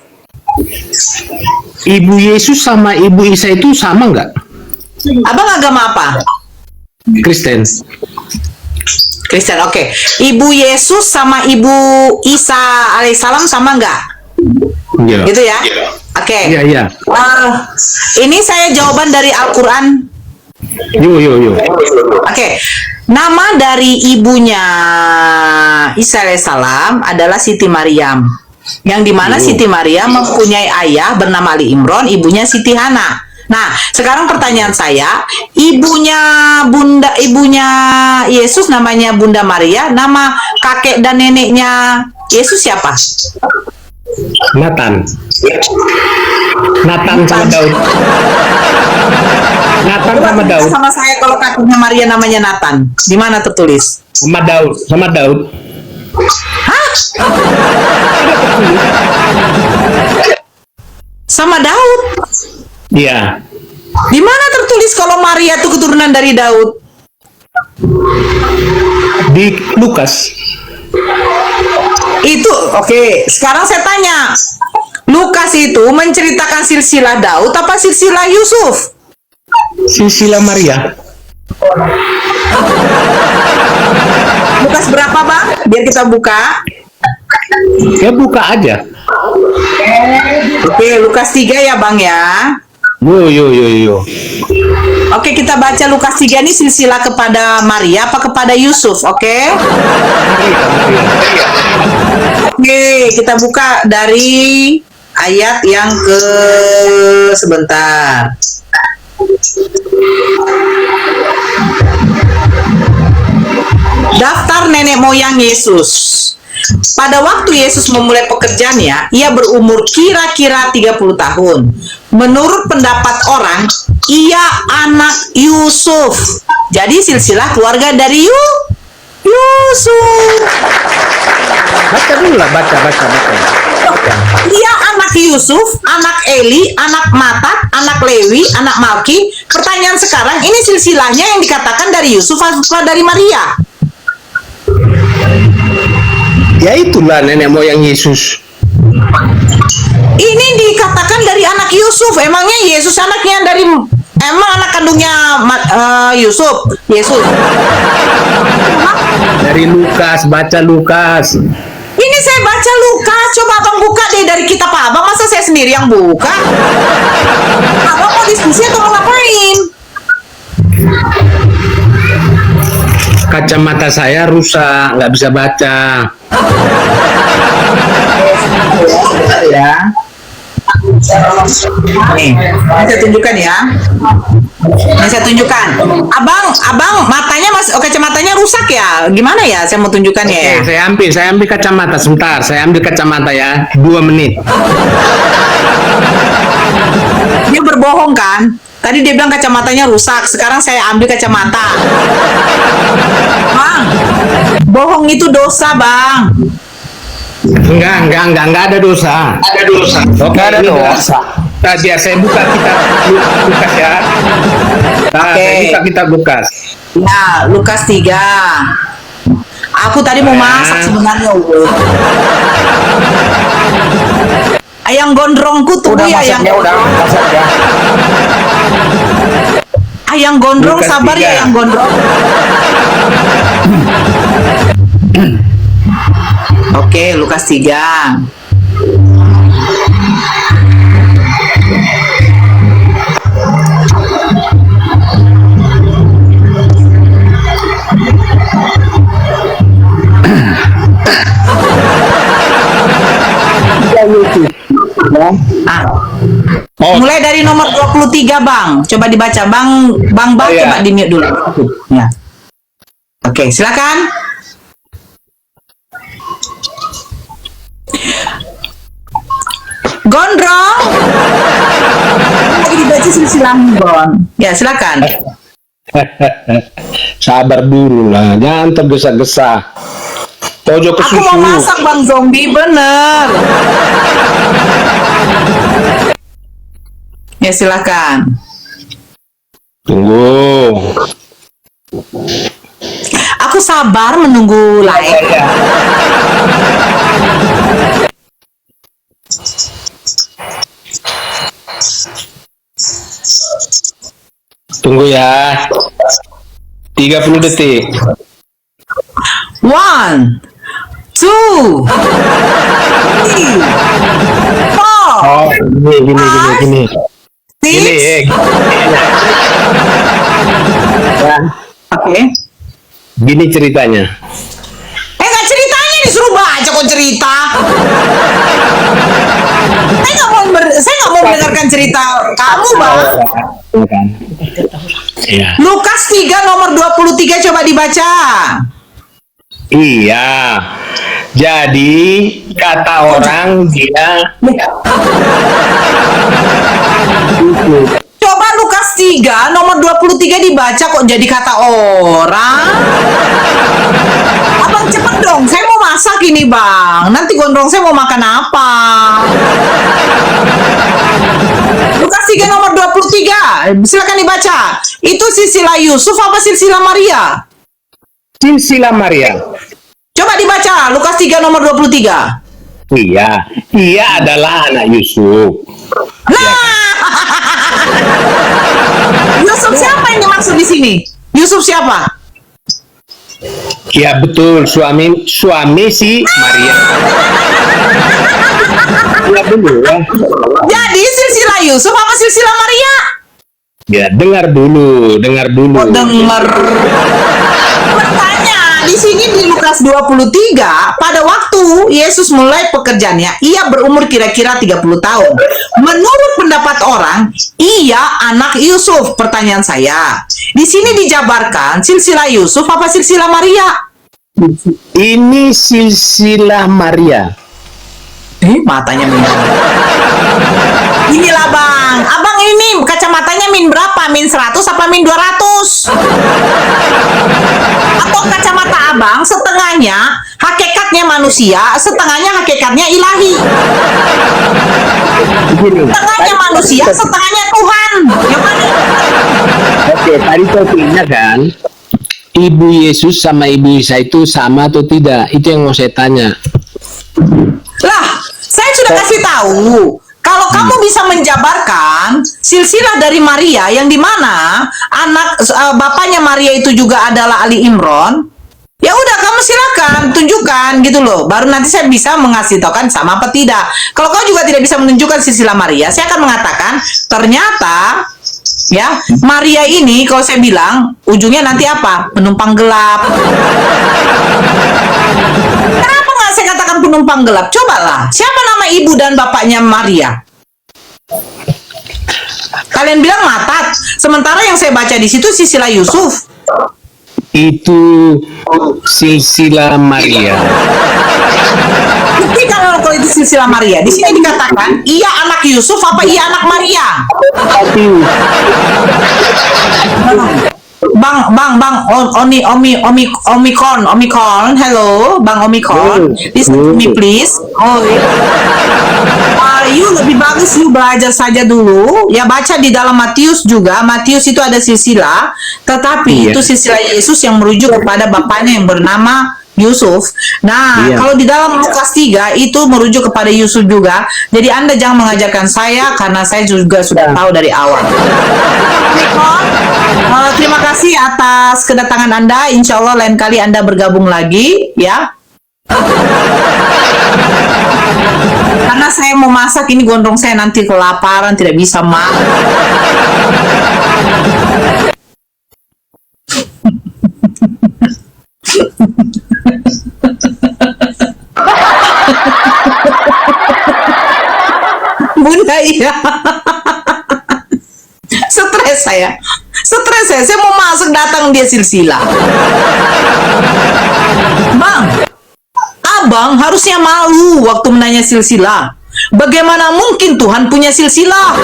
Ibu Yesus sama Ibu Isa itu sama nggak? Abang agama apa? Kristen. Kristen, oke. Ibu Yesus sama Ibu Isa alaihissalam sama nggak? Iya. Gitu ya? Oke. Iya. Ini saya jawaban dari Al-Quran. Yo. Oke. Nama dari ibunya Isa alaihissalam adalah Siti Maryam. Yang dimana Siti Maryam mempunyai ayah bernama Ali Imron, ibunya Siti Hana. Nah, sekarang pertanyaan saya, ibunya Yesus namanya Bunda Maria, nama kakek dan neneknya Yesus siapa? Nathan sama Daud. Nathan sama Daud. Sama saya kalau kakeknya Maria namanya Nathan. Di mana tertulis? Sama Daud. Hah? Sama Daud? Iya. Di mana tertulis kalau Maria itu keturunan dari Daud? Di Lukas. Itu oke. Sekarang saya tanya, Lukas itu menceritakan silsilah Daud apa silsilah Yusuf? Silsilah Maria. Lukas berapa Bang? Biar kita buka. Ya buka aja. Oke, Lukas 3 ya Bang ya. Yo. Oke, kita baca Lukas 3 ini silsilah kepada Maria apa kepada Yusuf, oke? Oke, kita buka dari ayat yang sebentar. Daftar nenek moyang Yesus. Pada waktu Yesus memulai pekerjaannya, ia berumur kira-kira 30 tahun. Menurut pendapat orang, ia anak Yusuf. Jadi silsilah keluarga dari Yusuf. Baca dulu lah, baca. Ia anak Yusuf, anak Eli, anak Matat, anak Lewi, anak Malki. Pertanyaan sekarang, ini silsilahnya yang dikatakan dari Yusuf atau dari Maria? Ya itulah nenek moyang Yesus. Ini dikatakan dari anak Yusuf. Emangnya Yesus anaknya dari anak kandungnya Yusuf? Yesus. Dari Lukas, baca Lukas. Ini saya baca Lukas. Coba abang buka deh dari kitab abang. Masa saya sendiri yang buka? Abang mau diskusi atau mau ngapain? Kacamata saya rusak, nggak bisa baca. Ya. Nih, saya tunjukkan ya. Ini saya tunjukkan. Abang matanya kacamatanya rusak ya? Gimana ya? Saya mau tunjukkan ya. Oke, saya ambil kacamata sebentar. Saya ambil kacamata ya, 2 menit. Dia berbohong kan? Tadi dia bilang kacamatanya rusak. Sekarang saya ambil kacamata. Bang, bohong itu dosa, Bang. Enggak ada dosa. Ada dosa. Oke, ada dosa. Nah, biar saya buka kitab Lukas ya. Saya buka kitab Lukas. Ya, Lukas 3. Aku tadi mau masak sebenarnya. Ayang gondrongku tunggu ya, ayang. Ayang gondrong, Lukas sabar 3. ya, ayang gondrong. Oke, Lukas 3. Mulai dari nomor 23, Bang. Coba dibaca, Bang. Coba di-mute dulu. Ya. Oke, silakan. Gondrong. Lagi dibaca silsilahmu, Gon. Ya, silakan. Sabar dulu lah, jangan tergesa-gesa. Pojok ke Aku susu. mau masak, Bang Zombie, bener. Ya, silakan. Tunggu. Aku sabar menunggu live. Tunggu ya. 30 detik. 1, 2, 3, 4, Oh, gini. 6. Ya, Oke. gini ceritanya. Nggak ceritanya, disuruh baca kok cerita. Saya nggak mau mendengarkan cerita kamu, Bang. Iya. Lukas 3 nomor 23 coba dibaca. Iya. Jadi kata orang dia Coba Lukas 3 nomor 23 dibaca kok jadi kata orang. Abang cepet dong, saya mau masak ini, Bang. Nanti gondrong saya mau makan apa? Lukas 3 nomor 23. Silakan dibaca. Itu silsilah Yusuf apa silsilah Maria? silsilah Maria. Coba dibaca Lukas 3 nomor 23. Iya, ia adalah anak Yusuf. Yusuf siapa yang dimaksud di sini? Yusuf siapa? Ya betul, suami si Maria. Ya betul ya. Jadi silsilah Yusuf apa silsilah Maria? Ya, dengar dulu. Oh, dengar. Bertanya di sini di Lukas 23, pada waktu Yesus mulai pekerjaannya, ia berumur kira-kira 30 tahun. Menurut pendapat orang, ia anak Yusuf. Pertanyaan saya, di sini dijabarkan silsilah Yusuf apa silsilah Maria? Ini silsilah Maria. Matanya min. Inilah bang, abang ini kacamatanya min berapa? Min 100 apa min 200? Atau kacamata abang setengahnya hakikatnya manusia, setengahnya hakikatnya ilahi. Setengahnya manusia, setengahnya Tuhan. Yang mana? Oke, tadi topiknya kan, Ibu Yesus sama Ibu Isa itu sama atau tidak? Itu yang mau saya tanya. Lah, saya sudah kasih tahu. Kalau kamu bisa menjabarkan silsilah dari Maria yang dimana bapaknya Maria itu juga adalah Ali Imran, ya udah kamu silakan tunjukkan gitu loh. Baru nanti saya bisa mengasih tahu kan sama apa tidak. Kalau kau juga tidak bisa menunjukkan silsilah Maria, saya akan mengatakan ternyata ya Maria ini kalau saya bilang ujungnya nanti apa? Penumpang gelap. Kenapa nggak saya katakan penumpang gelap? Cobalah, siapa nama ibu dan bapaknya Maria? Kalian bilang Matat, sementara yang saya baca di situ silsilah Yusuf. Itu silsilah Maria. Bukti kalau itu silsilah Maria. Di sini dikatakan ia anak Yusuf apa ia anak Maria? Bang, Omicron, hello, Bang Omicron, listen to me please. Oh, you lebih bagus you belajar saja dulu, ya baca di dalam Matius juga. Matius itu ada silsilah, tetapi itu silsilah Yesus yang merujuk kepada bapaknya yang bernama Yusuf. Nah, kalau di dalam Lukas 3 itu merujuk kepada Yusuf juga. Jadi Anda jangan mengajarkan saya karena saya juga sudah tahu dari awal. Terima kasih atas kedatangan Anda. Insya Allah lain kali Anda bergabung lagi, ya. Karena saya mau masak ini gondrong saya nanti kelaparan tidak bisa makan. Bunda iya. Stres saya. Saya mau masuk datang dia silsilah. Bang, abang harusnya malu waktu menanya silsilah. Bagaimana mungkin Tuhan punya silsilah?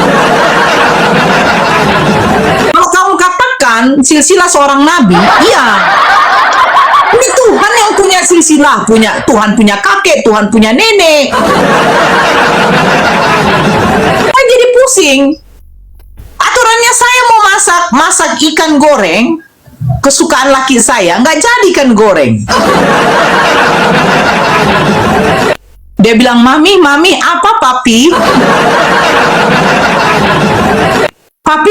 Kalau kamu katakan silsilah seorang nabi, iya. Ini Tuhan yang punya silsilah, Tuhan punya kakek, Tuhan punya nenek. Saya jadi pusing. Aturannya saya mau masak ikan goreng, kesukaan laki saya, nggak jadi ikan goreng. Dia bilang, mami, apa papi?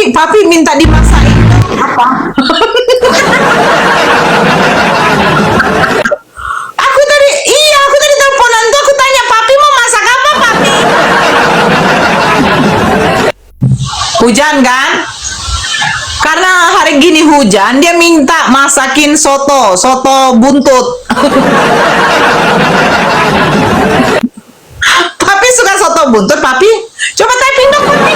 Papi minta dimasakin apa? Aku tadi teleponan tuh, aku tanya, papi mau masak apa, papi? Hujan kan? Karena hari gini hujan, dia minta masakin soto buntut. Papi suka soto buntut, papi. Coba typing dong, papi.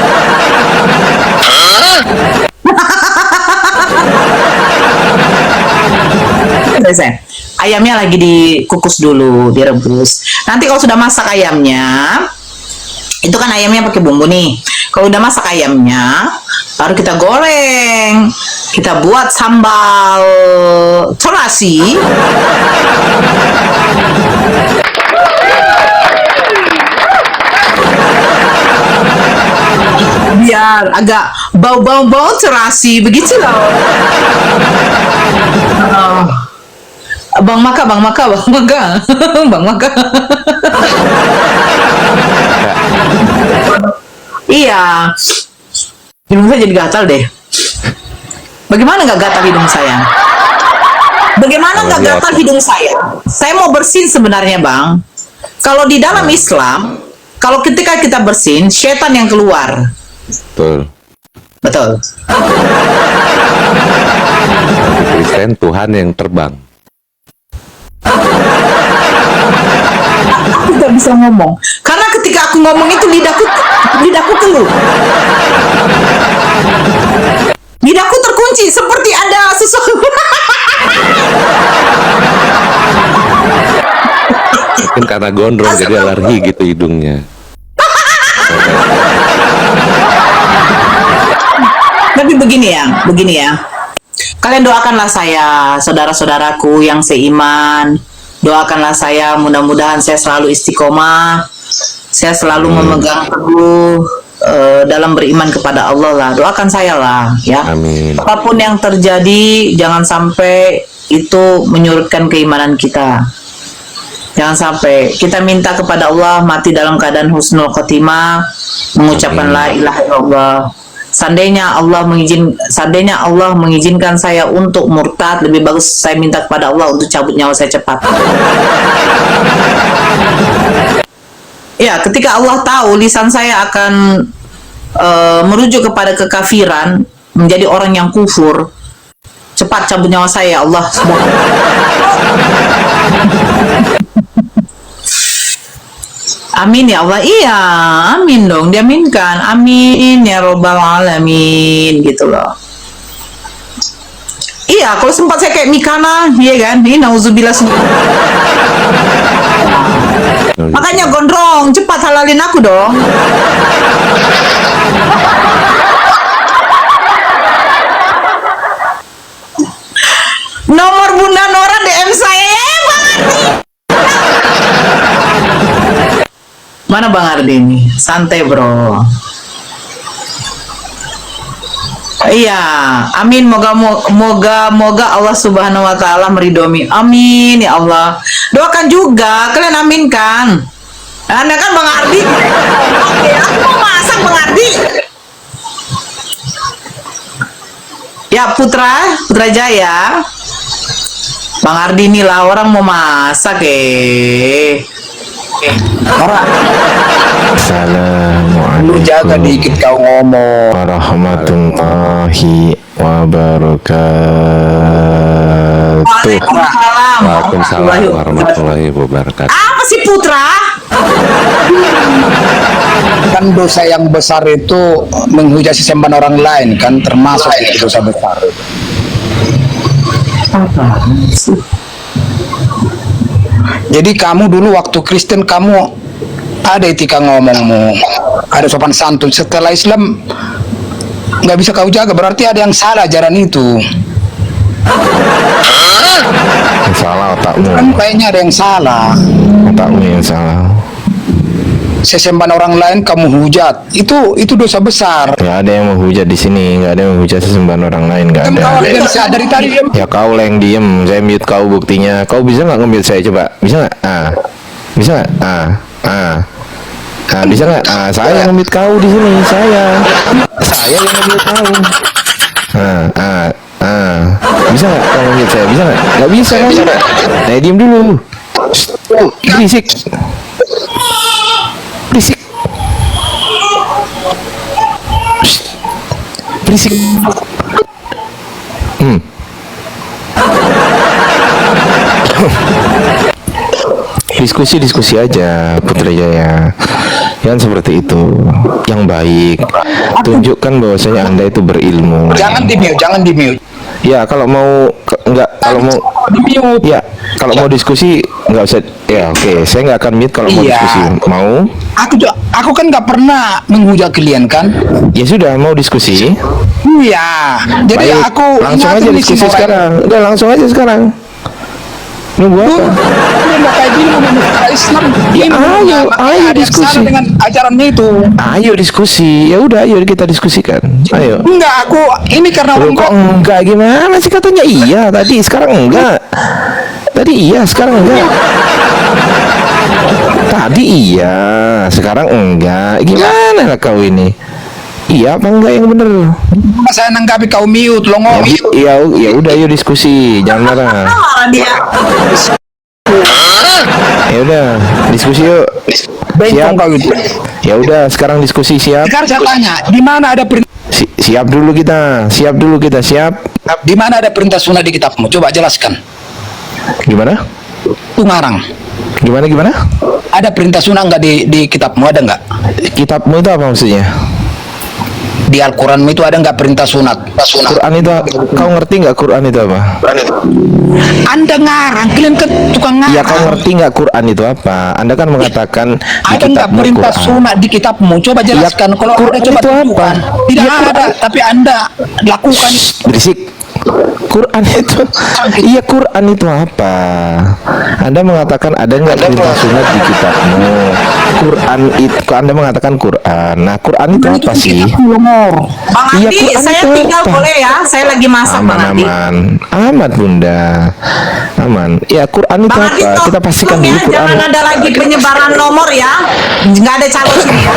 Ayamnya lagi dikukus dulu, direbus. Nanti kalau sudah masak ayamnya, itu kan ayamnya pakai bumbu nih. Kalau udah masak ayamnya, baru kita goreng. Kita buat sambal terasi. Biar agak bau terasi, begitu loh. Bang Maka. Iya. Hidung saya jadi gatal deh. Bagaimana nggak gatal hidung saya? Bagaimana nggak gatal hidung saya? Saya mau bersin sebenarnya, Bang. Kalau di dalam Islam, kalau ketika kita bersin, setan yang keluar. Betul. Betul. Kristen Tuhan yang terbang. Aku tidak bisa ngomong karena ketika aku ngomong itu lidahku keluh. Lidahku terkunci seperti ada sesuatu. Mungkin karena gondrong jadi alergi gitu hidungnya. Tapi begini ya. Kalian doakanlah saya, saudara-saudaraku yang seiman. Doakanlah saya, mudah-mudahan saya selalu istiqomah. Saya selalu memegang teguh dalam beriman kepada Allah lah. Doakan saya lah, ya. Amin. Apapun yang terjadi, jangan sampai itu menyurutkan keimanan kita. Jangan sampai kita minta kepada Allah mati dalam keadaan husnul khotimah, mengucapkan la ilaha illallah. Seandainya Allah mengizinkan saya untuk murtad, lebih bagus saya minta kepada Allah untuk cabut nyawa saya cepat. Ya, ketika Allah tahu lisan saya akan merujuk kepada kekafiran, menjadi orang yang kufur, cepat cabut nyawa saya, Allah. Amin ya Allah. Iya, amin dong, diaminkan. Amin ya robbal alamin, gitu loh. Iya, kalau sempat saya kayak Mikana, iya kan? Ini nauzubillah. Makanya gondrong, cepat halalin aku dong. Nomor Bunda Nora DM saya ya, Bang Ardi. Mana Bang Ardi ini? Santai bro. Iya, amin. Moga Allah Subhanahu Wa Taala meridomi. Amin ya Allah. Doakan juga, kalian aminkan. Anda kan Bang Ardi. Oke, aku mau masak Bang Ardi. Ya Putra Jaya. Bang Ardi inilah orang mau masak Assalamualaikum. Lu jaga dikit kau ngomong. Warahmatullahi wabarakatuh. Waalaikumsalam warahmatullahi wabarakatuh. Apa sih Putra? Kan dosa yang besar itu menghujat sesembahan orang lain, kan termasuk itu dosa besar. Jadi kamu dulu waktu Kristen kamu ada etika ngomongmu, ada sopan santun. Setelah Islam nggak bisa kau jaga, berarti ada yang salah ajaran itu. Yang salah otakmu. Kan kayaknya ada yang salah. Otakmu yang salah. Sesembahan orang lain kamu hujat, itu dosa besar. Gak ada yang menghujat di sini, gak ada yang menghujat sesembahan orang lain, gak Kan kau ada. harus dari tadi dia Ya kau lah yang diem, saya mute kau buktinya. Kau bisa nggak nge-mute saya coba? Bisa nggak? Bisa nggak? Bisa nggak? Saya yang nge-mute kau di sini, saya yang nge-mute kau. Bisa nggak kau nge-mute saya? Bisa nggak? Nggak bisa kan? Nah, diem dulu. Berisik. Berisik. Diskusi aja Putra Jaya, yang seperti itu yang baik. Tunjukkan bahwasanya Anda itu berilmu. jangan di mute. Ya kalau mau kalau mau ya kalau mau diskusi nggak usah ya. Oke, saya nggak akan mute kalau mau Iya. diskusi. Mau? Aku kan nggak pernah menghujat kalian kan. Ya sudah, mau diskusi. Iya, jadi Baik, aku langsung aja ingatin di diskusi sini orang. sekarang. Udah langsung aja sekarang. Nunggu apa? Dia mau kayak gini mau menuntut Islam. Ya, ayo Ada yang diskusi. salah dengan ajarannya itu. Ayo diskusi. Ya udah, ayo kita diskusikan. Ayo. Enggak, aku ini karena Loh, orang kok enggak gimana sih, katanya iya tadi, sekarang enggak. Tadi iya, sekarang enggak. Tadi iya, sekarang enggak. Gimana lah kau ini? Iya apa enggak yang bener? saya nanggapi kau mute lo ngomong. Ya udah, ayo diskusi, jangan marah. Marah dia. Ya udah, diskusi yuk. Bengkong Siap. kau itu. Ya udah, sekarang diskusi, siap. Sekarang saya tanya, di mana ada perintah Siap dulu kita, siap. Di mana ada perintah sunat di kitabmu? Coba jelaskan. Gimana? Itu ngarang. Gimana? Ada perintah sunat nggak di kitabmu? Ada nggak? Kitabmu itu apa maksudnya? Di Al-Quranmu itu ada nggak perintah sunat? Quran itu, kau ngerti nggak Quran itu apa? Anda ngarang, kalian kan tukang ngarang. Ya, kau ngerti nggak Quran itu apa? Anda kan mengatakan di Ada nggak kitabmu perintah Quran. sunat di kitabmu? Coba jelaskan. Kalau Quran ada, coba itu apa? tunjukkan. Tidak Ya, Quran. ada, tapi Anda lakukan. Berisik. Quran itu, iya Quran itu apa? Anda mengatakan ada nggak perintah sunat di kitabmu? Quran itu, Anda mengatakan Quran. Nah, Quran itu apa sih? Bang Iya, Adi, Quran saya itu tinggal apa? boleh ya? Saya lagi masak Bang Adi. Aman Bunda, aman. Ya, Quran itu Bang Adi, apa? Kita pastikan tolong dulu ya, Quran. jangan ada lagi penyebaran nomor ya. Nggak ada calon sini ya.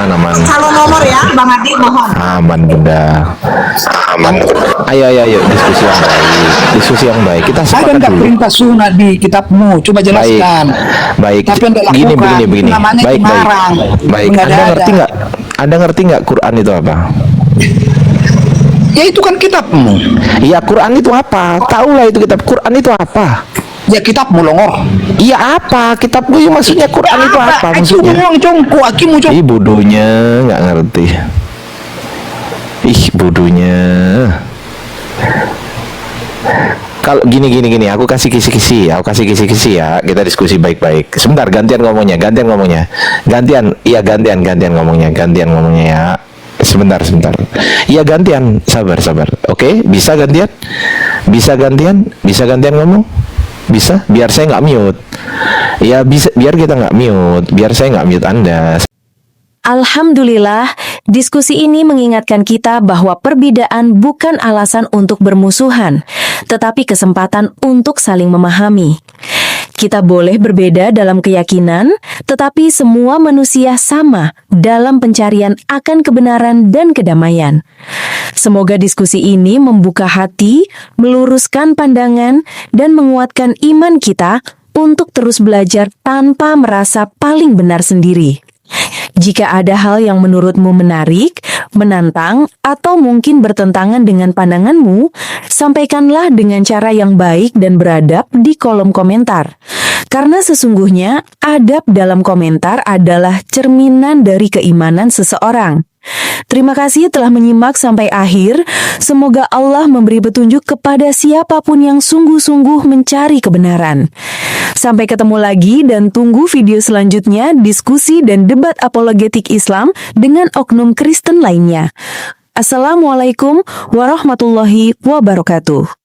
Aman. Calon nomor ya, Bang Adi, mohon. Aman Bunda. Aman. Ayo diskusi yang baik. Kita Ada sepakat nggak dulu. perintah sunat di kitabmu? Coba jelaskan. Baik. Tapi Anda lakukan. Begini. Namanya Baik. ngarang. Baik. Nggak Anda ada. ngerti nggak? Anda ngerti nggak Quran itu apa? Ya itu kan kitabmu. Iya, Quran itu apa? Tahulah itu kitab. Quran itu apa? Ya kitabmu longor. Iya apa? Kitabmu itu maksudnya Quran itu apa maksudnya? Ih, bodohnya nggak ngerti. Ih, bodohnya. Kalau gini, aku kasih kisi-kisi ya. Kita diskusi baik-baik. Sebentar, gantian ngomongnya. Gantian ngomongnya ya. Sebentar. Iya, gantian. Sabar. Oke, bisa gantian ngomong. Bisa, biar saya nggak mute. Ya, bisa, biar kita nggak mute. Biar saya nggak mute Anda. Alhamdulillah, diskusi ini mengingatkan kita bahwa perbedaan bukan alasan untuk bermusuhan, tetapi kesempatan untuk saling memahami. Kita boleh berbeda dalam keyakinan, tetapi semua manusia sama dalam pencarian akan kebenaran dan kedamaian. Semoga diskusi ini membuka hati, meluruskan pandangan, dan menguatkan iman kita untuk terus belajar tanpa merasa paling benar sendiri. Jika ada hal yang menurutmu menarik, menantang, atau mungkin bertentangan dengan pandanganmu, sampaikanlah dengan cara yang baik dan beradab di kolom komentar. Karena sesungguhnya, adab dalam komentar adalah cerminan dari keimanan seseorang. Terima kasih telah menyimak sampai akhir. Semoga Allah memberi petunjuk kepada siapapun yang sungguh-sungguh mencari kebenaran. Sampai ketemu lagi dan tunggu video selanjutnya diskusi dan debat apologetik Islam dengan oknum Kristen lainnya. Assalamualaikum warahmatullahi wabarakatuh.